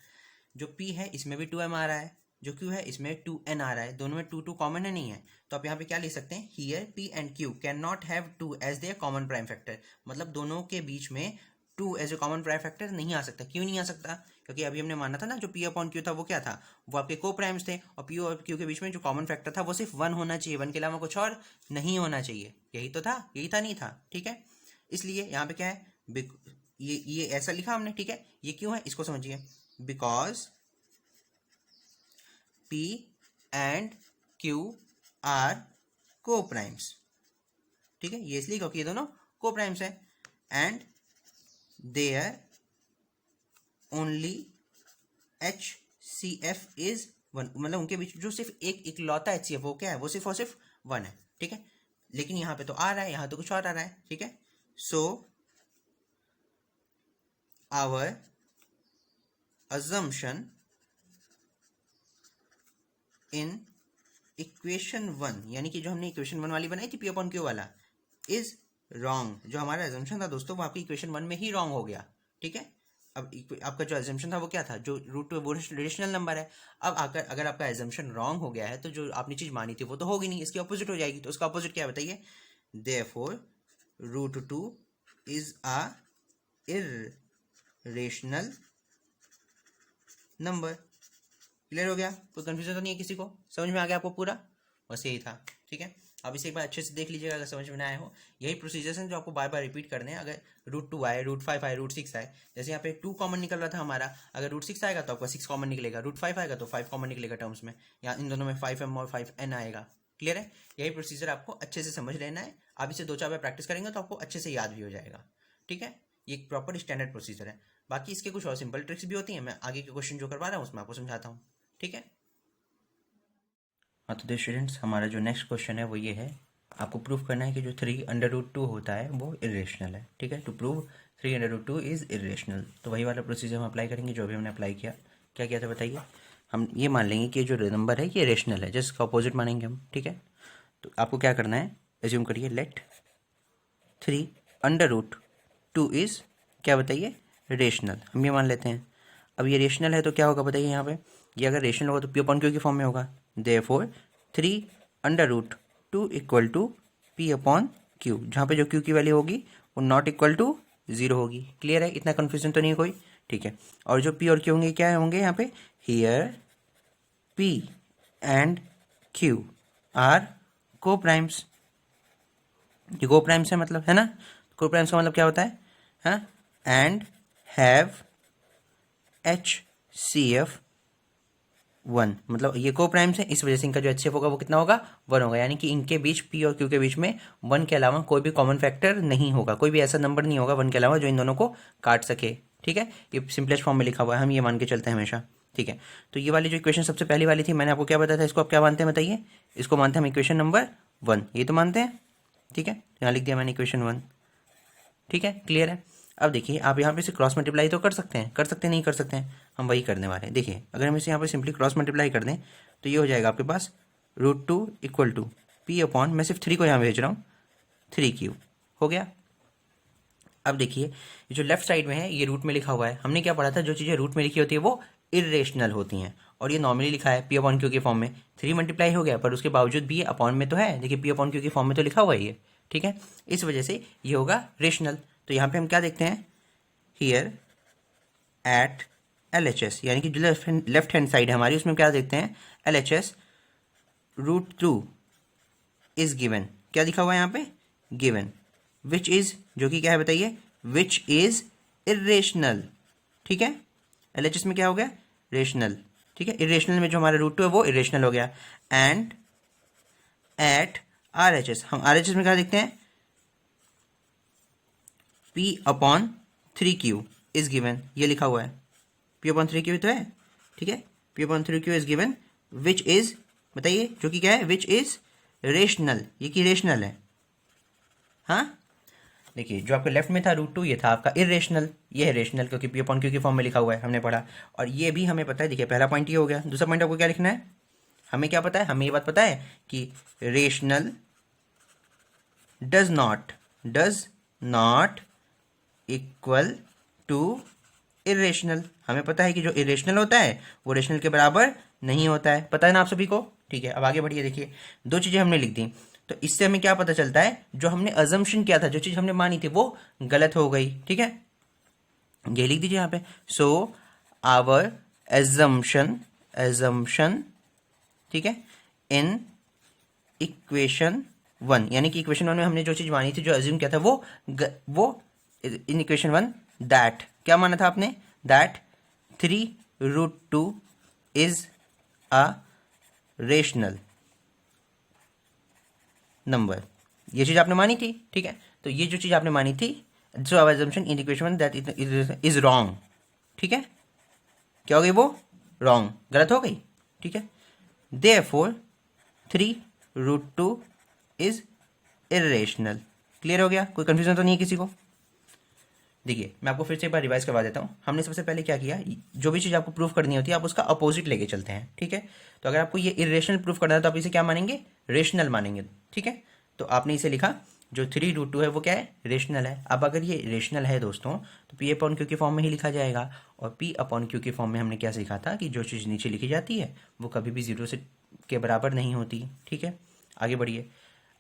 जो p है इसमें भी 2m आ रहा है, जो q है इसमें 2n आ रहा है, दोनों में 2 कॉमन है, नहीं है। तो आप यहाँ पे क्या लिख सकते हैं, here p and q can not have 2 as their common prime factor. मतलब दोनों के बीच में 2 as a common prime factor नहीं आ सकता। क्यों नहीं आ सकता, क्योंकि अभी हमने माना था ना, जो p अपॉन q था वो क्या था, वो आपके को प्राइम्स थे, और p और q के बीच में जो कॉमन फैक्टर था वो सिर्फ 1 होना चाहिए, 1 के अलावा कुछ और नहीं होना चाहिए। यही तो था, यही था, नहीं था, ठीक है। इसलिए यहाँ पे क्या है, ये ऐसा लिखा हमने, ठीक है। ये क्यों है इसको समझिए, because P and Q are co primes, ठीक है। ये इसलिए क्योंकि ये दोनों को प्राइम्स है, and their only HCF is 1, मतलब उनके बीच जो सिर्फ एक इकलौता HCF वो क्या है, वो सिर्फ और सिर्फ 1 है, ठीक है। लेकिन यहाँ पे तो आ रहा है, यहाँ तो कुछ और आ रहा है, ठीक है। So our assumption in equation 1, यानी कि जो हमने इक्वेशन 1 वाली बनाई थी p अपॉन क्यू वाला, इज रॉन्ग। जो हमारा एजम्पशन था दोस्तों वो आपकी इक्वेशन 1 में ही रॉन्ग हो गया, ठीक है। अब आपका जो एजम्पशन था वो क्या था, जो √2 वो रेशनल नंबर है। अब अगर आपका एजम्पशन रॉन्ग हो गया है तो जो आपने चीज मानी थी वो तो होगी नहीं, इसकी अपोजिट हो जाएगी। तो उसका अपोजिट क्या है बताइए, therefore √2 is a irrational number. Clear हो गया, कोई कंफ्यूजन तो नहीं है किसी को, समझ में आ गया आपको पूरा, बस यही था, ठीक है। अब इसे एक बार अच्छे से देख लीजिएगा अगर समझ में ना आए हो। यही प्रोसीजर्स हैं जो आपको बार बार रिपीट करने हैं। अगर √2 आए, √5 आए, √6 आए, जैसे यहाँ पे 2 कॉमन निकल रहा था हमारा, अगर √6 आएगा तो आपका 6 कॉमन निकलेगा, √5 आएगा तो 5 कॉमन निकलेगा टर्म्स में, या इन दोनों में 5m और 5n आएगा। क्लियर है, यही प्रोसीजर आपको अच्छे से समझ लेना है। आप इसे 2-4 बार प्रैक्टिस करेंगे तो आपको अच्छे से याद भी हो जाएगा, ठीक है। ये एक प्रॉपर स्टैंडर्ड प्रोसीजर है। बाकी इसके कुछ और सिंपल ट्रिक्स भी होती हैं, मैं आगे के क्वेश्चन जो करवा रहा हूँ उसमें आपको समझाता हूँ, ठीक है। हाँ तो स्टूडेंट्स, हमारा जो नेक्स्ट क्वेश्चन है वो ये है, आपको प्रूव करना है कि जो 3√2 होता है वो इरेशनल है, ठीक है। टू प्रूव 3√2 इज़ इरेशनल, तो वही वाला प्रोसीजर हम अप्लाई करेंगे जो भी हमने अप्लाई किया। क्या किया था बताइए? हम ये मान लेंगे कि जो नंबर है ये रेशनल है, जिसका अपोजिट मानेंगे हम, ठीक है। तो आपको क्या करना है, एज्यूम करिए लेट 3√2 इज़ क्या बताइए, रेशनल। हम ये मान लेते हैं। अब ये रेशनल है तो क्या होगा बताइए यहाँ पे, ये अगर रेशनल होगा तो पी अपॉन क्यू की फॉर्म में होगा। Therefore 3√2 equal to P upon Q, जहाँ पे जो क्यू की वैल्यू होगी वो नॉट इक्वल टू 0 होगी। क्लियर है? इतना कन्फ्यूजन तो नहीं है कोई, ठीक है। और जो पी और क्यू होंगे क्या होंगे यहाँ पे, here P and Q R co primes. ये को प्राइम्स है मतलब, है ना। को प्राइम्स का मतलब क्या होता है, हाँ, एंड हैव HCF 1, मतलब ये को प्राइम्स है, इस वजह से इनका जो HCF होगा वो कितना होगा, 1 होगा। यानी कि इनके बीच P और Q के बीच में 1 के अलावा कोई भी कॉमन फैक्टर नहीं होगा, कोई भी ऐसा नंबर नहीं होगा 1 के अलावा जो इन दोनों को काट सके, ठीक है। ये सिंपलेस्ट फॉर्म में लिखा हुआ है, हम ये मान के चलते हैं हमेशा, ठीक है। तो ये वाली जो इक्वेशन सबसे पहली वाली थी, मैंने आपको क्या बताया था, इसको आप क्या मानते हैं बताइए? इसको मानते हैं हम इक्वेशन नंबर 1, ये तो मानते हैं, ठीक है। यहाँ लिख दिया मैंने इक्वेशन 1, ठीक है, क्लियर है। अब देखिए आप यहाँ पे इसे क्रॉस मल्टीप्लाई तो कर सकते हैं, नहीं कर सकते हैं, हम वही करने वाले हैं। देखिए अगर हम इसे यहाँ पे सिंपली क्रॉस मल्टीप्लाई कर दें तो ये हो जाएगा आपके पास √2 इक्वल टू पी अपॉन, मैं सिर्फ 3 को यहाँ भेज रहा हूँ, 3Q हो गया। अब देखिए ये जो लेफ्ट साइड में है ये रूट में लिखा हुआ है। हमने क्या पढ़ा था, जो चीज़ें रूट में लिखी होती है वो इरेशनल होती हैं, और ये नॉर्मली लिखा है पी अपॉन क्यू के फॉर्म में। 3 मल्टीप्लाई हो गया पर उसके बावजूद भी ये अपॉन में तो है, देखिए पी अपॉन क्यू के फॉर्म में तो लिखा हुआ है ये, ठीक है। इस वजह से ये होगा रेशनल। तो यहाँ पे हम क्या देखते हैं, हियर एट LHS, यानी कि जो लेफ्ट हैंड साइड है हमारी उसमें क्या देखते हैं, LHS √2 इज गिवन, क्या लिखा हुआ है यहाँ पे, गिवन, विच इज, जो कि क्या है बताइए, विच इज इरेशनल, ठीक है। LHS में क्या हो गया, रेशनल, ठीक है। इरेशनल में जो हमारा √2 है वो इरेशनल हो गया। एंड एट RHS, हम RHS में क्या देखते हैं, P upon 3Q is given, ये लिखा हुआ है, P अपॉन 3Q तो है, ठीक है। P upon 3Q is given, which is बताइए, जो कि क्या है, विच इज रेशनल, ये कि रेशनल है, हाँ। देखिए जो आपके लेफ्ट में था √2 ये था आपका इरेशनल, ये है रेशनल, क्योंकि P अपॉन Q की फॉर्म में लिखा हुआ है, हमने पढ़ा। और ये भी हमें पता है, देखिए पहला पॉइंट ये हो गया। दूसरा पॉइंट आपको क्या लिखना है, हमें क्या पता है, हमें ये बात पता है कि rational does not equal to irrational. हमें पता है कि जो इरेशनल होता है वो रेशनल के बराबर नहीं होता है, पता है ना आप सभी को, ठीक है। अब आगे बढ़िए, देखिए दो चीज़ें हमने लिख दी, तो इससे हमें क्या पता चलता है, जो हमने अजम्पशन किया था, जो चीज़ हमने मानी थी वो गलत हो गई, ठीक है। ये लिख दीजिए यहाँ पे, सो आवर एजम्पशन, ठीक है, इन इक्वेशन 1, यानी कि इक्वेशन 1 में हमने जो चीज़ मानी थी, जो अज्यूम किया था वो इन इक्वेशन 1 दैट, क्या माना था आपने, that 3√2 is a rational number, ये चीज़ आपने मानी थी, ठीक है। तो ये जो चीज़ आपने मानी थी, so our assumption in equation 1 that is wrong, ठीक है। क्या हो गई वो, रॉन्ग, गलत हो गई, ठीक है। Therefore 3√2 is irrational. क्लियर हो गया, कोई कंफ्यूजन तो नहीं है किसी को? देखिए मैं आपको फिर से एक बार रिवाइज करवा देता हूँ। हमने सबसे पहले क्या किया, जो भी चीज़ आपको प्रूफ करनी होती है आप उसका अपोजिट लेके चलते हैं, ठीक है। तो अगर आपको ये इरेशनल प्रूफ करना है तो आप इसे क्या मानेंगे, रेशनल मानेंगे, ठीक है। तो आपने इसे लिखा, जो 3√2 है वो क्या है, रेशनल है। अब अगर ये रेशनल है दोस्तों तो P अपॉन Q की फॉर्म में ही लिखा जाएगा, और P अपॉन Q की फॉर्म में हमने क्या सीखा था कि जो चीज़ नीचे लिखी जाती है वो कभी भी 0 से के बराबर नहीं होती, ठीक है। आगे बढ़िए,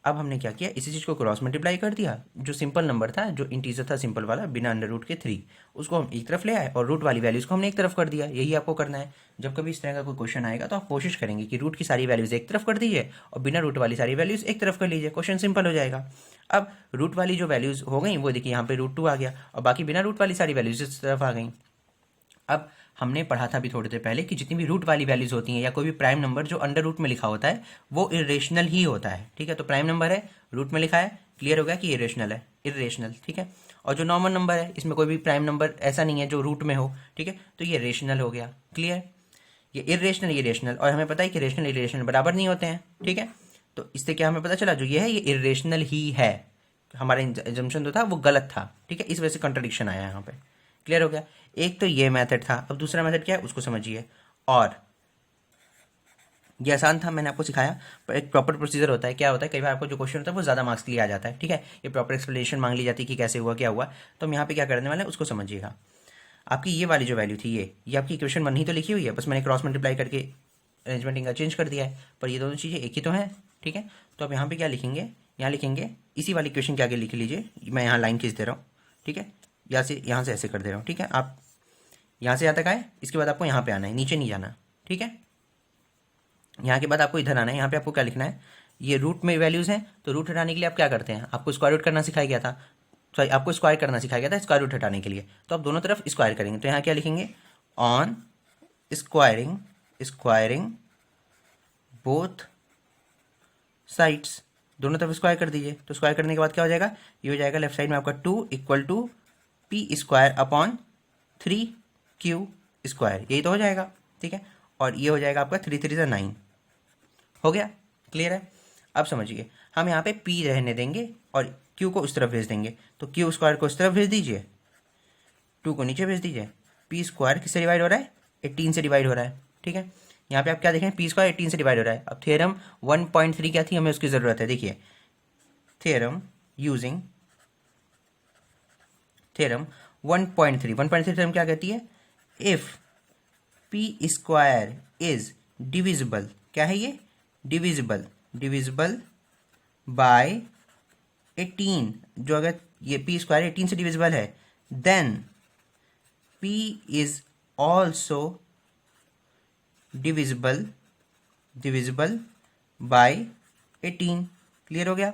अब हमने क्या किया, इसी चीज़ को क्रॉस मल्टीप्लाई कर दिया, जो सिंपल नंबर था, जो इंटीजर था सिंपल वाला बिना अंडर रूट के 3, उसको हम एक तरफ ले आए और रूट वाली वैल्यूज़ को हमने एक तरफ कर दिया। यही आपको करना है। जब कभी इस तरह का कोई क्वेश्चन आएगा तो आप कोशिश करेंगे कि रूट की सारी वैल्यूज़ एक तरफ कर दीजिए और बिना रूट वाली सारी वैल्यूज़ एक तरफ कर लीजिए, क्वेश्चन सिंपल हो जाएगा। अब रूट वाली जो वैल्यूज़ हो गई वो देखिए यहाँ पे √2 आ गया, और बाकी बिना रूट वाली सारी वैल्यूज़ इस तरफ आ गई। अब हमने पढ़ा था अभी थोड़ी देर पहले कि जितनी भी रूट वाली वैल्यूज होती हैं या कोई भी प्राइम नंबर जो अंडर रूट में लिखा होता है वो इरेशनल ही होता है, ठीक है। तो प्राइम नंबर है, रूट में लिखा है, क्लियर हो गया कि इरेशनल है, इरेशनल, ठीक है। और जो नॉर्मल नंबर है, इसमें कोई भी प्राइम नंबर ऐसा नहीं है जो रूट में हो, ठीक है, तो ये रेशनल हो गया, क्लियर। ये इरेशनल, ये रेशनल, और हमें पता है कि रेशनल इरेशनल बराबर नहीं होते हैं, ठीक है। तो इससे क्या हमें पता चला, जो ये है ये इरेशनल ही है, हमारा एजम्पशन जो था वो गलत था, ठीक है, इस वजह से कंट्रडिक्शन आया यहाँ पे। क्लियर हो गया। एक तो ये मेथड था, अब दूसरा मेथड क्या है उसको समझिए। और ये आसान था, मैंने आपको सिखाया, पर एक प्रॉपर प्रोसीजर होता है। क्या होता है, कई बार आपको जो क्वेश्चन होता है वो ज़्यादा मार्क्स के लिए आ जाता है, ठीक है, ये प्रॉपर एक्सप्लेनेशन मांग ली जाती है कि कैसे हुआ क्या हुआ। तो हम यहाँ पे क्या करने वाले हैं उसको समझिएगा। आपकी ये वाली जो वैल्यू थी ये आपकी इक्वेशन 1 ही तो लिखी हुई है, बस मैंने क्रॉस मल्टीप्लाई करके अरेंजमेंट इनका चेंज कर दिया है, पर ये दोनों चीज़ें एक ही तो हैं, ठीक है। तो अब यहाँ पे क्या लिखेंगे, यहाँ लिखेंगे इसी वाली इक्वेशन के आगे लिख लीजिए, मैं यहाँ लाइन खींच दे रहा हूँ, ठीक है, यहाँ से ऐसे कर दे रहा हूँ, ठीक है। आप यहाँ से यहाँ तक आए, इसके बाद आपको यहाँ पे आना है, नीचे नहीं जाना, ठीक है। यहाँ के बाद आपको इधर आना है, यहाँ पे आपको क्या लिखना है, ये रूट में वैल्यूज़ हैं, तो रूट हटाने के लिए आप क्या करते हैं, आपको स्क्वायर रूट करना सिखाया गया था, सॉरी आपको स्क्वायर करना सिखाया गया था स्क्वायर रूट हटाने के लिए, तो आप दोनों तरफ स्क्वायर करेंगे। तो यहाँ क्या लिखेंगे, ऑन स्क्वायरिंग बोथ साइड्स, दोनों तरफ स्क्वायर कर दीजिए। तो स्क्वायर करने के बाद क्या हो जाएगा, ये हो जाएगा लेफ्ट साइड में आपका 2 equal to P square upon 3q square, यही तो हो जाएगा, ठीक है। और ये हो जाएगा आपका 3 3 से 9, हो गया, क्लियर है। अब समझिए, हम यहाँ पे p रहने देंगे और q को उस तरफ भेज देंगे, तो q स्क्वायर को उस तरफ भेज दीजिए, 2 को नीचे भेज दीजिए। p स्क्वायर किससे डिवाइड हो रहा है, 18 से डिवाइड हो रहा है, ठीक है। यहाँ पे आप क्या देखें, पी स्क्वायर 18 से डिवाइड हो रहा है। अब थ्योरम 1.3 क्या थी, हमें उसकी ज़रूरत है, देखिए थ्योरम यूजिंग थ्योरम 1.3 थ्योरम क्या कहती है, if P square is divisible, क्या है ये, डिविजिबल बाय 18, जो अगर ये पी स्क्वायर 18 से डिविजिबल है, then P is also divisible by 18। क्लियर हो गया।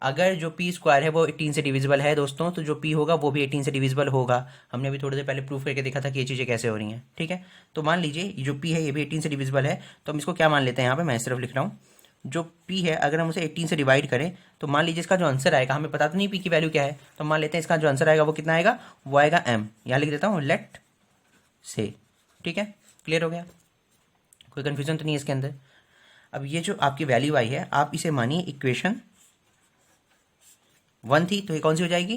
अगर जो पी स्क्वायर है वो 18 से डिविजिबल है दोस्तों, तो जो पी होगा वो भी 18 से डिविजिबल होगा। हमने अभी थोड़ी देर पहले प्रूफ करके देखा था कि ये चीज़ें कैसे हो रही हैं, ठीक है। तो मान लीजिए जो पी है ये भी 18 से डिविजिबल है, तो हम इसको क्या मान लेते हैं, यहाँ पे मैं सिर्फ लिख रहा हूँ, जो पी है अगर हम उसे 18 से डिवाइड करें, तो मान लीजिए इसका जो आंसर आएगा, हमें पता तो नहीं पी की वैल्यू क्या है, तो मान लेते हैं इसका जो आंसर आएगा वो कितना आएगा, वो आएगा एम, यहाँ लिख देता हूँ लेट से, ठीक है। क्लियर हो गया, कोई कन्फ्यूजन तो नहीं है इसके अंदर। अब ये जो आपकी वैल्यू आई है, आप इसे मानिए इक्वेशन 1 थी, तो ये कौन सी हो जाएगी,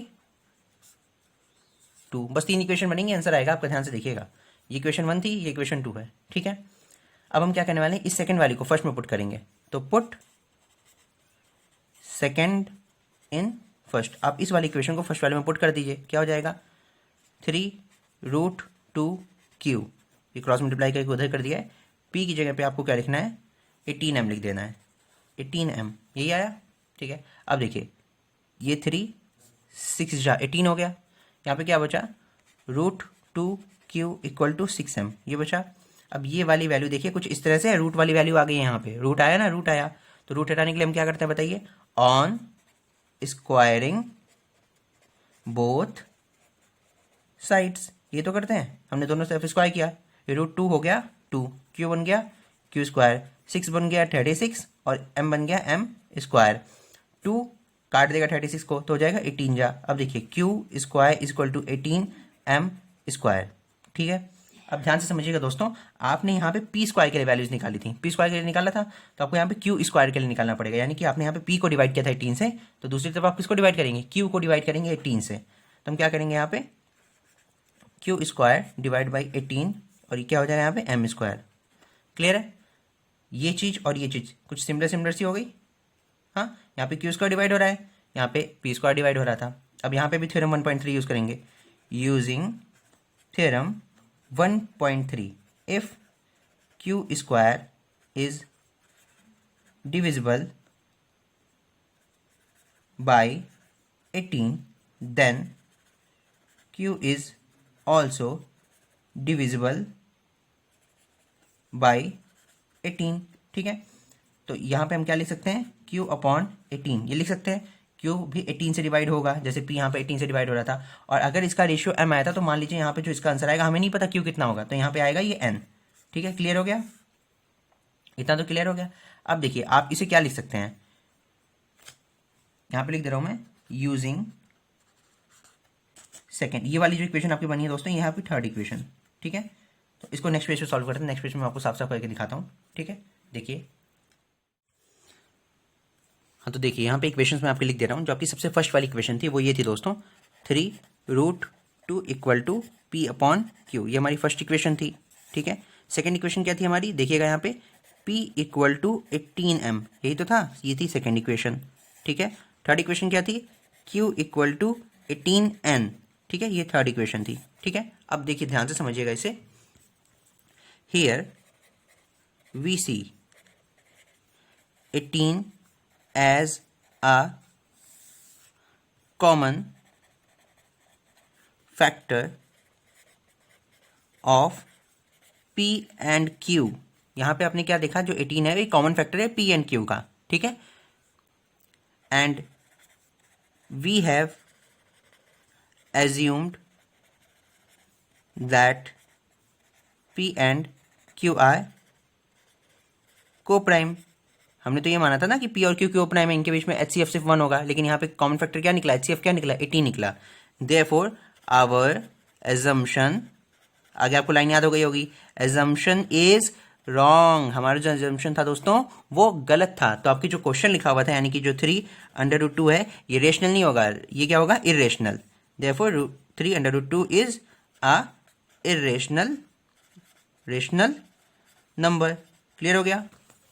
2, बस 3 इक्वेशन बनेंगे, आंसर आएगा आपका, ध्यान से देखिएगा। ये इक्वेशन 1 थी, ये इक्वेशन 2 है, ठीक है। अब हम क्या करने वाले हैं, इस सेकंड वाली को फर्स्ट में पुट करेंगे, तो पुट सेकंड इन फर्स्ट। आप इस वाली इक्वेशन को फर्स्ट वाले में पुट कर दीजिए, क्या हो जाएगा, 3√2q, ये क्रॉस मल्टीप्लाई करके उधर कर दिया है। p की जगह पे आपको क्या लिखना है, 18m लिख देना है, 18m, यही आया, ठीक है। अब देखिए ये 3 6 जा 18 हो गया, यहाँ पे क्या बचा, √2q इक्वल टू 6m, ये बचा। अब ये वाली वैल्यू देखिए कुछ इस तरह से, रूट वाली वैल्यू आ गई है, यहाँ पे रूट आया ना, रूट आया, तो रूट हटाने के लिए हम क्या करते हैं बताइए, ऑन स्क्वायरिंग बोथ साइड्स, ये तो करते हैं, हमने दोनों तरफ स्क्वायर किया, ये √2 हो गया 2, q बन गया q स्क्वायर, 6 बन गया 36 और m बन गया m स्क्वायर, 2 काट देगा 36 को तो हो जाएगा 18 जा। अब देखिए q square equal to 18m square, ठीक है। अब ध्यान से समझिएगा दोस्तों, आपने यहाँ पे पी स्क्वायर के लिए वैल्यूज निकाली थी, पी स्क्वायर के लिए निकाला था, तो आपको यहाँ पे क्यू स्क्वायर के लिए निकालना पड़ेगा, यानी कि आपने यहाँ पे पी को डिवाइड किया था 18 से, तो दूसरी तरफ आप किसको डिवाइड करेंगे, क्यू को डिवाइड करेंगे 18 से। तो हम क्या करेंगे यहाँ पे, क्यू स्क्वायर डिवाइड बाई 18, और ये क्या हो जाएगा यहाँ पे एम स्क्वायर। क्लियर है, ये चीज़ और ये चीज़ कुछ सिमिलर सी हो गई, हाँ। यहाँ पे क्यू स्क्वायर डिवाइड हो रहा है, यहाँ पे पी स्क्वायर डिवाइड हो रहा था। अब यहाँ पे भी थ्योरम 1.3 यूज़ करेंगे, using theorem 1.3, if q square is divisible by 18, then q is also divisible by 18, ठीक है। तो यहाँ पे हम क्या लिख सकते हैं, q अपॉन 18, ये लिख सकते हैं, q भी 18 से डिवाइड होगा, जैसे p यहाँ पे 18 से डिवाइड हो रहा था, और अगर इसका रेशियो m आया था, तो मान लीजिए यहाँ पे जो इसका आंसर आएगा, हमें नहीं पता q कितना होगा, तो यहाँ पे आएगा ये n, ठीक है। क्लियर हो गया, इतना तो क्लियर हो गया। अब देखिए आप इसे क्या लिख सकते हैं, यहाँ पे लिख दे रहा हूँ मैं, यूजिंग सेकेंड, ये वाली जो इक्वेशन आपकी बनी है दोस्तों, ये आपकी थर्ड इक्वेशन, ठीक है। तो इसको नेक्स्ट पेज पे सॉल्व करते हैं, नेक्स्ट पेज में आपको साफ साफ करके दिखाता हूँ, ठीक है। देखिए हाँ तो देखिए यहाँ पे इक्वेशंस मैं आपके लिख दे रहा हूँ। जो आपकी सबसे फर्स्ट वाली इक्वेशन थी वो ये थी दोस्तों, 3√2 इक्वल टू P/Q, ये हमारी फर्स्ट इक्वेशन थी। ठीक है, सेकेंड इक्वेशन क्या थी हमारी, देखिएगा यहाँ पे P इक्वल टू 18m, यही तो था, ये थी सेकेंड इक्वेशन। ठीक है, थर्ड इक्वेशन क्या थी, Q इक्वल टू 18n। ठीक है, ये थर्ड इक्वेशन थी। ठीक है, अब देखिए ध्यान से समझिएगा इसे। Here we see 18 as a common factor of P and Q। यहाँ पे आपने क्या देखा, जो 18 है ये कॉमन फैक्टर है P and Q का। ठीक है, and we have assumed that P and Q are co-prime। हमने तो ये माना था ना कि P और Q co-prime है, इनके बीच में HCF सिर्फ 1 होगा, लेकिन यहाँ पे कॉमन फैक्टर क्या निकला, HCF क्या निकला, 18 निकला। Therefore our assumption, आगे आपको लाइन याद हो गई होगी, assumption is wrong। हमारा जो assumption था दोस्तों वो गलत था। तो आपकी जो क्वेश्चन लिखा हुआ था, यानी कि जो 3√2 है, ये रेशनल नहीं होगा, ये क्या होगा, irrational. Therefore 3√2 is a irrational number. Clear हो गया,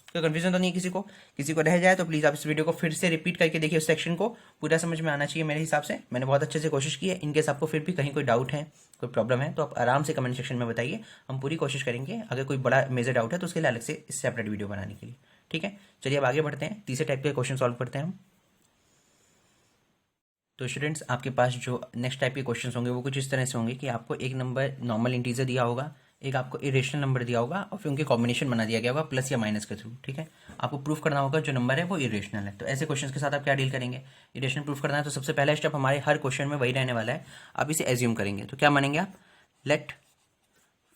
कोई कंफ्यूजन तो नहीं है किसी को रह जाए तो प्लीज़ आप इस वीडियो को फिर से रिपीट करके देखिए, उस सेक्शन को पूरा समझ में आना चाहिए मेरे हिसाब से। मैंने बहुत अच्छे से कोशिश की है। इनकेस आपको फिर भी कहीं कोई डाउट है, कोई प्रॉब्लम है, तो आप आराम से कमेंट सेक्शन में बताइए, हम पूरी कोशिश करेंगे। अगर कोई बड़ा मेजर डाउट है तो उसके लिए अलग से सेपरेट वीडियो बनाने के लिए। ठीक है, चलिए अब आगे बढ़ते हैं, तीसरे टाइप के क्वेश्चन सॉल्व करते हैं हम। तो स्टूडेंट्स, आपके पास जो नेक्स्ट टाइप के क्वेश्चन होंगे वो कुछ इस तरह से होंगे कि आपको एक नंबर नॉर्मल इंटीजर दिया होगा, एक आपको इरेशनल नंबर दिया होगा, और फिर उनके कॉम्बिनेशन बना दिया गया होगा प्लस या माइनस के थ्रू। ठीक है, आपको प्रूफ करना होगा जो नंबर है वो इरेशनल है। तो ऐसे क्वेश्चन के साथ आप क्या डील करेंगे, इरेशनल प्रूफ करना है तो सबसे पहला स्टेप हमारे हर क्वेश्चन में वही रहने वाला है, आप इसे एज्यूम करेंगे। तो क्या मानेंगे आप, let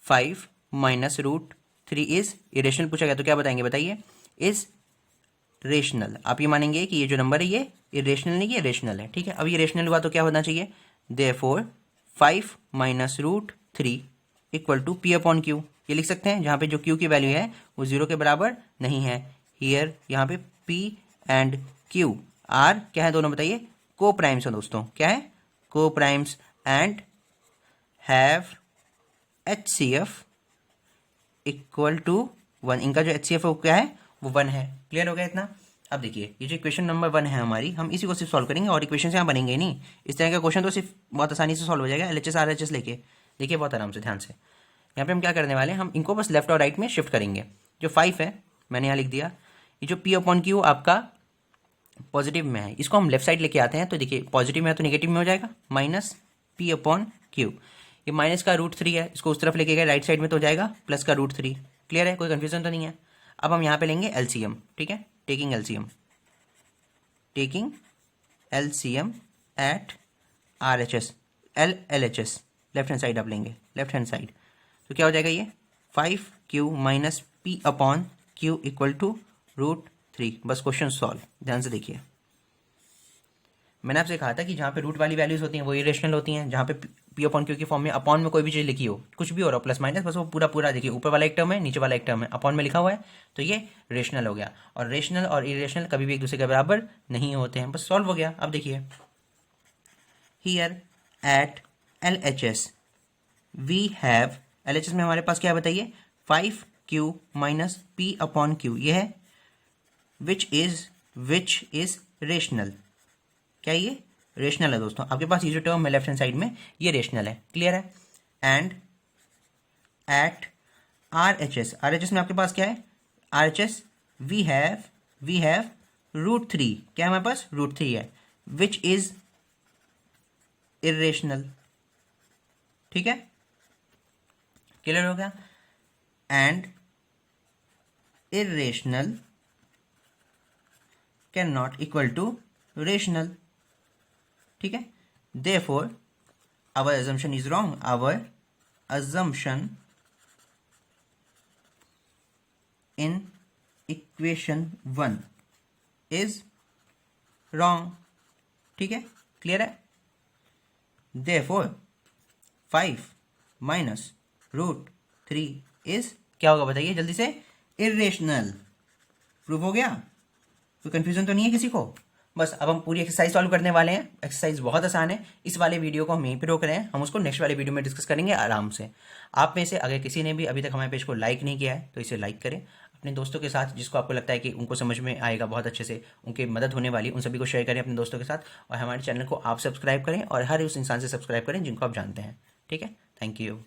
5 minus root 3 is irrational पूछा गया, तो क्या बताएंगे, बताइए, इज रेशनल। आप ये मानेंगे कि ये जो नंबर है ये इरेशनल नहीं, ये रेशनल है। ठीक है, अब ये रेशनल हुआ तो क्या होना चाहिए, therefore 5 minus root 3 equal to P/Q। ये लिख सकते हैं, जहाँ पे जो Q की वैल्यू है वो 0 के बराबर नहीं है। हियर यहाँ पे P एंड Q आर क्या है, दोनों बताइए, को प्राइम्स हैं दोस्तों। क्या है, co primes, and have HCF equal to 1। इनका जो HCF है वो क्या है, वो 1 है। क्लियर हो गया इतना। अब देखिए ये जो इक्वेशन नंबर 1 है हमारी, हम इसी को सिर्फ सॉल्व करेंगे और इक्वेशन यहाँ बनेंगे नहीं। इस तरह का क्वेश्चन तो सिर्फ बहुत आसानी से सॉल्व हो जाएगा, LHS RHS लेके। देखिए बहुत आराम से, ध्यान से। यहाँ पे हम क्या करने वाले हैं, हम इनको बस लेफ्ट और राइट में शिफ्ट करेंगे। जो 5 है मैंने यहाँ लिख दिया, ये जो P/Q आपका पॉजिटिव में है, इसको हम लेफ्ट साइड लेके आते हैं। तो देखिए पॉजिटिव में है तो नेगेटिव में हो जाएगा, माइनस P/Q। ये माइनस का √3 है, इसको उस तरफ लेके गए राइट साइड में तो हो जाएगा प्लस का √3। क्लियर है, कोई कंफ्यूजन तो नहीं है। अब हम यहाँ पे लेंगे LCM। ठीक है, taking LCM at RHS LHS, left hand side आप लेंगे, लेफ्ट हैंड साइड। तो क्या हो जाएगा ये 5Q minus P/Q equal to √3। बस क्वेश्चन सॉल्व। ध्यान से देखिए, मैंने आपसे कहा था कि जहाँ पे रूट वाली वैल्यूज होती हैं वो इरेशनल होती हैं। जहाँ पे P/Q की फॉर्म में अपॉन में कोई भी चीज़ लिखी हो, कुछ भी हो रहा हो, प्लस माइनस, बस वो पूरा देखिए, ऊपर वाला एक टर्म है, नीचे वाला एक टर्म है, अपॉन में लिखा हुआ है, तो ये रेशनल हो गया। और रेशनल और इरेशनल कभी भी एक दूसरे के बराबर नहीं होते हैं। बस सॉल्व हो गया। अब देखिए, here at LHS we have, LHS में हमारे पास क्या है बताइए, 5Q माइनस P/Q, ये है विच इज रेशनल। क्या ये रेशनल है दोस्तों। आपके पास ये जो टर्म है लेफ्ट हैंड साइड में, ये रेशनल है। क्लियर है। एंड एट RHS में आपके पास क्या है, RHS वी हैव √3। क्या है हमारे पास, √3 है, विच इज इरेशनल। ठीक है, क्लियर हो गया। And irrational can not equal to rational. ठीक है, therefore our assumption is wrong, our assumption in equation 1 is wrong। ठीक है, क्लियर है। therefore 5 माइनस √3 इज क्या होगा बताइए जल्दी से, इरेशनल। प्रूफ हो गया। कोई कन्फ्यूजन तो नहीं है किसी को? बस अब हम पूरी एक्सरसाइज सॉल्व करने वाले हैं। एक्सरसाइज बहुत आसान है। इस वाले वीडियो को हम यहीं पे रोक रहे हैं, हम उसको नेक्स्ट वाले वीडियो में डिस्कस करेंगे आराम से। आप में से अगर किसी ने भी अभी तक हमारे पेज को लाइक नहीं किया है तो इसे लाइक करें, अपने दोस्तों के साथ जिसको आपको लगता है कि उनको समझ में आएगा बहुत अच्छे से, उनकी मदद होने वाली, उन सभी को शेयर करें अपने दोस्तों के साथ। और हमारे चैनल को आप सब्सक्राइब करें और हर उस इंसान से सब्सक्राइब करें जिनको आप जानते हैं। ठीक है, थैंक यू।